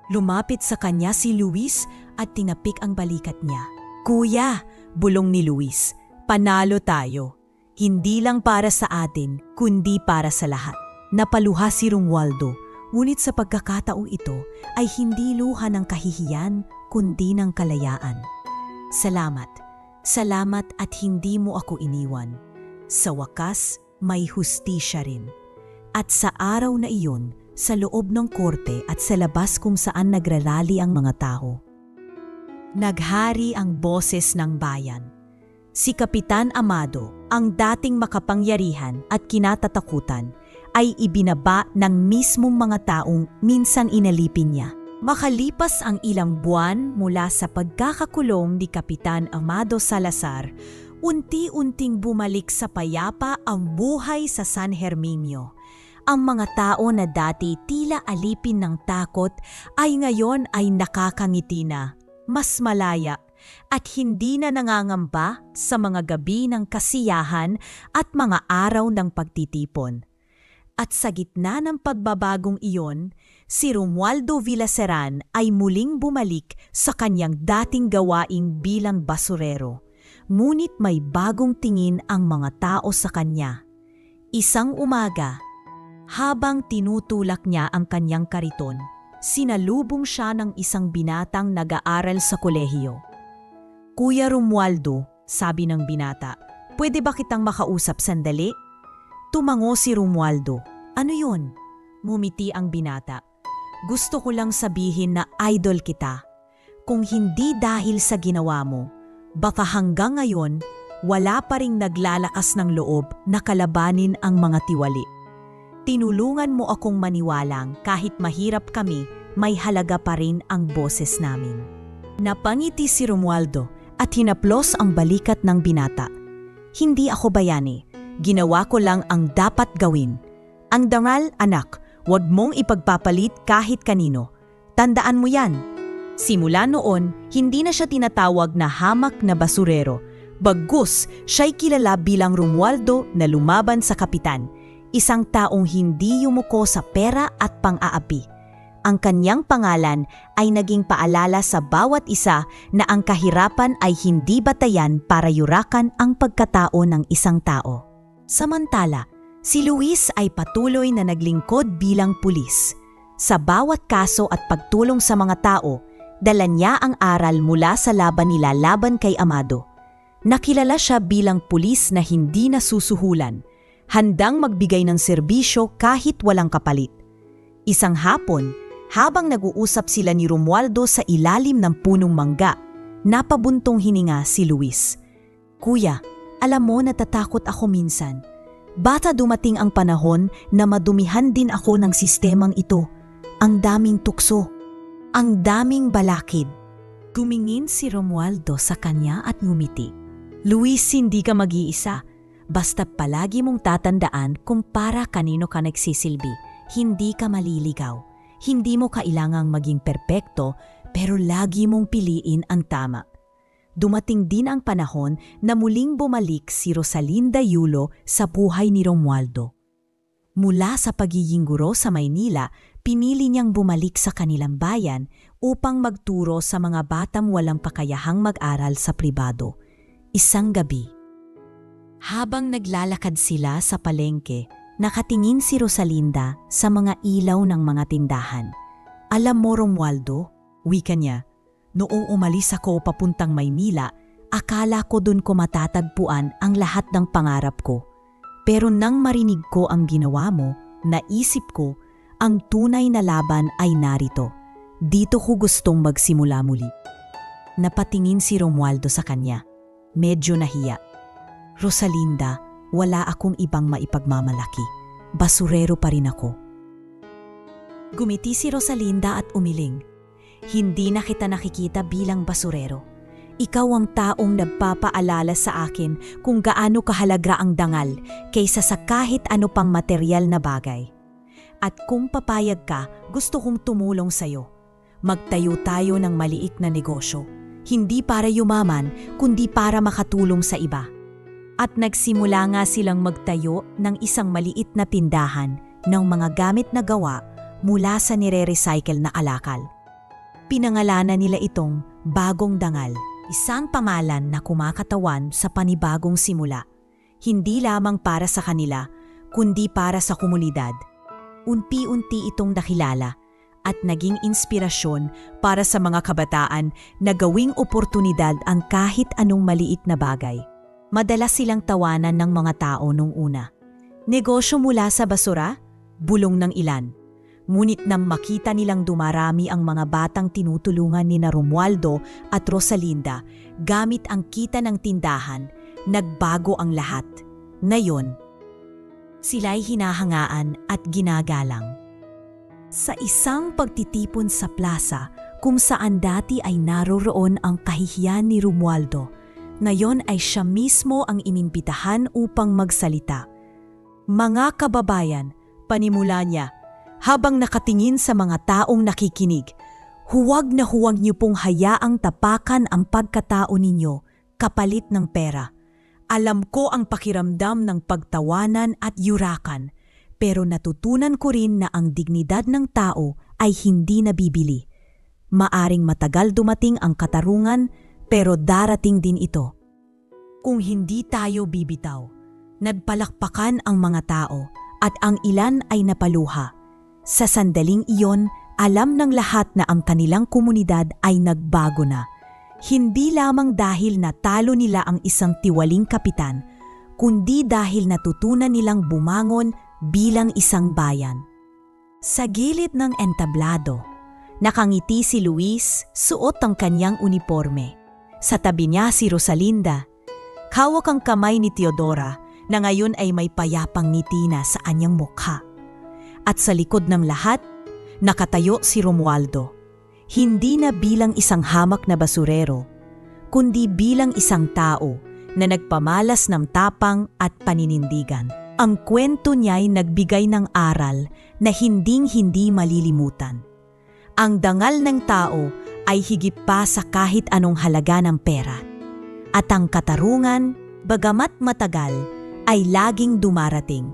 Lumapit sa kanya si Luis at tinapik ang balikat niya. "Kuya," bulong ni Luis, "panalo tayo. Hindi lang para sa atin, kundi para sa lahat." Napaluha si Romualdo, ngunit sa pagkakataong ito ay hindi luha ng kahihiyan, kundi ng kalayaan. "Salamat. Salamat at hindi mo ako iniwan. Sa wakas, may hustisya rin." At sa araw na iyon, sa loob ng korte at sa labas kung saan nagrarally ang mga tao, naghari ang boses ng bayan. Si Kapitan Amado, ang dating makapangyarihan at kinatatakutan, ay ibinaba ng mismong mga taong minsan inalipin niya. Makalipas ang ilang buwan mula sa pagkakakulong ni Kapitan Amado Salazar, unti-unting bumalik sa payapa ang buhay sa San Herminio. Ang mga tao na dati tila alipin ng takot ay ngayon ay nakakangiti na, mas malaya, at hindi na nangangamba sa mga gabi ng kasiyahan at mga araw ng pagtitipon. At sa gitna ng pagbabagong iyon, si Romualdo Villaseran ay muling bumalik sa kanyang dating gawain bilang basurero. Ngunit may bagong tingin ang mga tao sa kanya. Isang umaga, habang tinutulak niya ang kanyang kariton, sinalubong siya ng isang binatang nag-aaral sa kolehiyo. "Kuya Romualdo," sabi ng binata, "pwede ba kitang makausap sandali?" Tumango si Romualdo. "Ano yun?" Mumiti ang binata. "Gusto ko lang sabihin na idol kita. Kung hindi dahil sa ginawa mo, baka hanggang ngayon wala pa ring naglalakas ng loob na kalabanin ang mga tiwali. Tinulungan mo akong maniwalang kahit mahirap kami, may halaga pa rin ang boses namin." Napangiti si Romualdo at hinaplos ang balikat ng binata. "Hindi ako bayani. Ginawa ko lang ang dapat gawin. Ang dangal, anak, huwag mong ipagpapalit kahit kanino. Tandaan mo yan." Simula noon, hindi na siya tinatawag na hamak na basurero. Bagkus, siya'y kilala bilang Romualdo na lumaban sa kapitan. Isang taong hindi yumuko sa pera at pang-aapi. Ang kanyang pangalan ay naging paalala sa bawat isa na ang kahirapan ay hindi batayan para yurakan ang pagkatao ng isang tao. Samantala, si Luis ay patuloy na naglingkod bilang pulis. Sa bawat kaso at pagtulong sa mga tao, dala niya ang aral mula sa laban nila laban kay Amado. Nakilala siya bilang pulis na hindi nasusuhulan, handang magbigay ng serbisyo kahit walang kapalit. Isang hapon, habang nag-uusap sila ni Romualdo sa ilalim ng punong mangga, napabuntong hininga si Luis. "Kuya, alam mo natatakot ako minsan. Bata dumating ang panahon na madumihan din ako ng sistemang ito. Ang daming tukso, ang daming balakid." Tumingin si Romualdo sa kanya at ngumiti. "Luis, hindi ka mag-iisa. Basta palagi mong tatandaan kung para kanino ka nagsisilbi. Hindi ka maliligaw. Hindi mo kailangang maging perpekto, pero lagi mong piliin ang tama." Dumating din ang panahon na muling bumalik si Rosalinda Yulo sa buhay ni Romualdo. Mula sa pagiging guro sa Maynila, pinili niyang bumalik sa kanilang bayan upang magturo sa mga batang walang pakayahang mag-aral sa pribado. Isang gabi. Habang naglalakad sila sa palengke, nakatingin si Rosalinda sa mga ilaw ng mga tindahan. Alam mo, Romualdo, wika niya, noong umalis ako papuntang Maynila, akala ko dun ko matatagpuan ang lahat ng pangarap ko. Pero nang marinig ko ang ginawa mo, naisip ko, ang tunay na laban ay narito. Dito ko gustong magsimula muli. Napatingin si Romualdo sa kanya. Medyo nahiya. Rosalinda, wala akong ibang maipagmamalaki. Basurero pa rin ako. Gumiti si Rosalinda at umiling. Hindi na kita nakikita bilang basurero. Ikaw ang taong nagpapaalala sa akin kung gaano kahalaga ang dangal kaysa sa kahit ano pang materyal na bagay. At kung papayag ka, gusto kong tumulong sa'yo. Magtayo tayo ng maliit na negosyo. Hindi para yumaman, kundi para makatulong sa iba. At nagsimula nga silang magtayo ng isang maliit na tindahan ng mga gamit na gawa mula sa nire-recycle na alakal. Pinangalanan nila itong Bagong Dangal, isang pamalan na kumakatawan sa panibagong simula. Hindi lamang para sa kanila, kundi para sa komunidad. Unti-unti itong nakilala at naging inspirasyon para sa mga kabataan na gawing oportunidad ang kahit anong maliit na bagay. Madalas silang tawanan ng mga tao nung una. Negosyo mula sa basura? Bulong ng ilan. Ngunit nang makita nilang dumarami ang mga batang tinutulungan ni Romualdo at Rosalinda gamit ang kita ng tindahan, nagbago ang lahat. Ngayon, sila'y hinahangaan at ginagalang. Sa isang pagtitipon sa plaza kung saan dati ay naroroon ang kahihiyan ni Romualdo, ngayon ay siya mismo ang inimbitahan upang magsalita. Mga kababayan, panimula niya, habang nakatingin sa mga taong nakikinig, huwag na huwag niyo pong hayaang tapakan ang pagkatao ninyo kapalit ng pera. Alam ko ang pakiramdam ng pagtawanan at yurakan, pero natutunan ko rin na ang dignidad ng tao ay hindi nabibili. Maaring matagal dumating ang katarungan, pero darating din ito. Kung hindi tayo bibitaw, nagpalakpakan ang mga tao at ang ilan ay napaluha. Sa sandaling iyon, alam ng lahat na ang kanilang komunidad ay nagbago na. Hindi lamang dahil natalo nila ang isang tiwaling kapitan, kundi dahil natutunan nilang bumangon bilang isang bayan. Sa gilid ng entablado, nakangiti si Luis, suot ang kanyang uniforme. Sa tabi niya si Rosalinda. Hawak ang kamay ni Teodora na ngayon ay may payapang ngiti na sa anyang mukha. At sa likod ng lahat, nakatayo si Romualdo. Hindi na bilang isang hamak na basurero, kundi bilang isang tao na nagpamalas ng tapang at paninindigan. Ang kwento niya'y nagbigay ng aral na hinding-hindi malilimutan. Ang dangal ng tao ay higit pa sa kahit anong halaga ng pera. At ang katarungan, bagamat matagal, ay laging dumarating.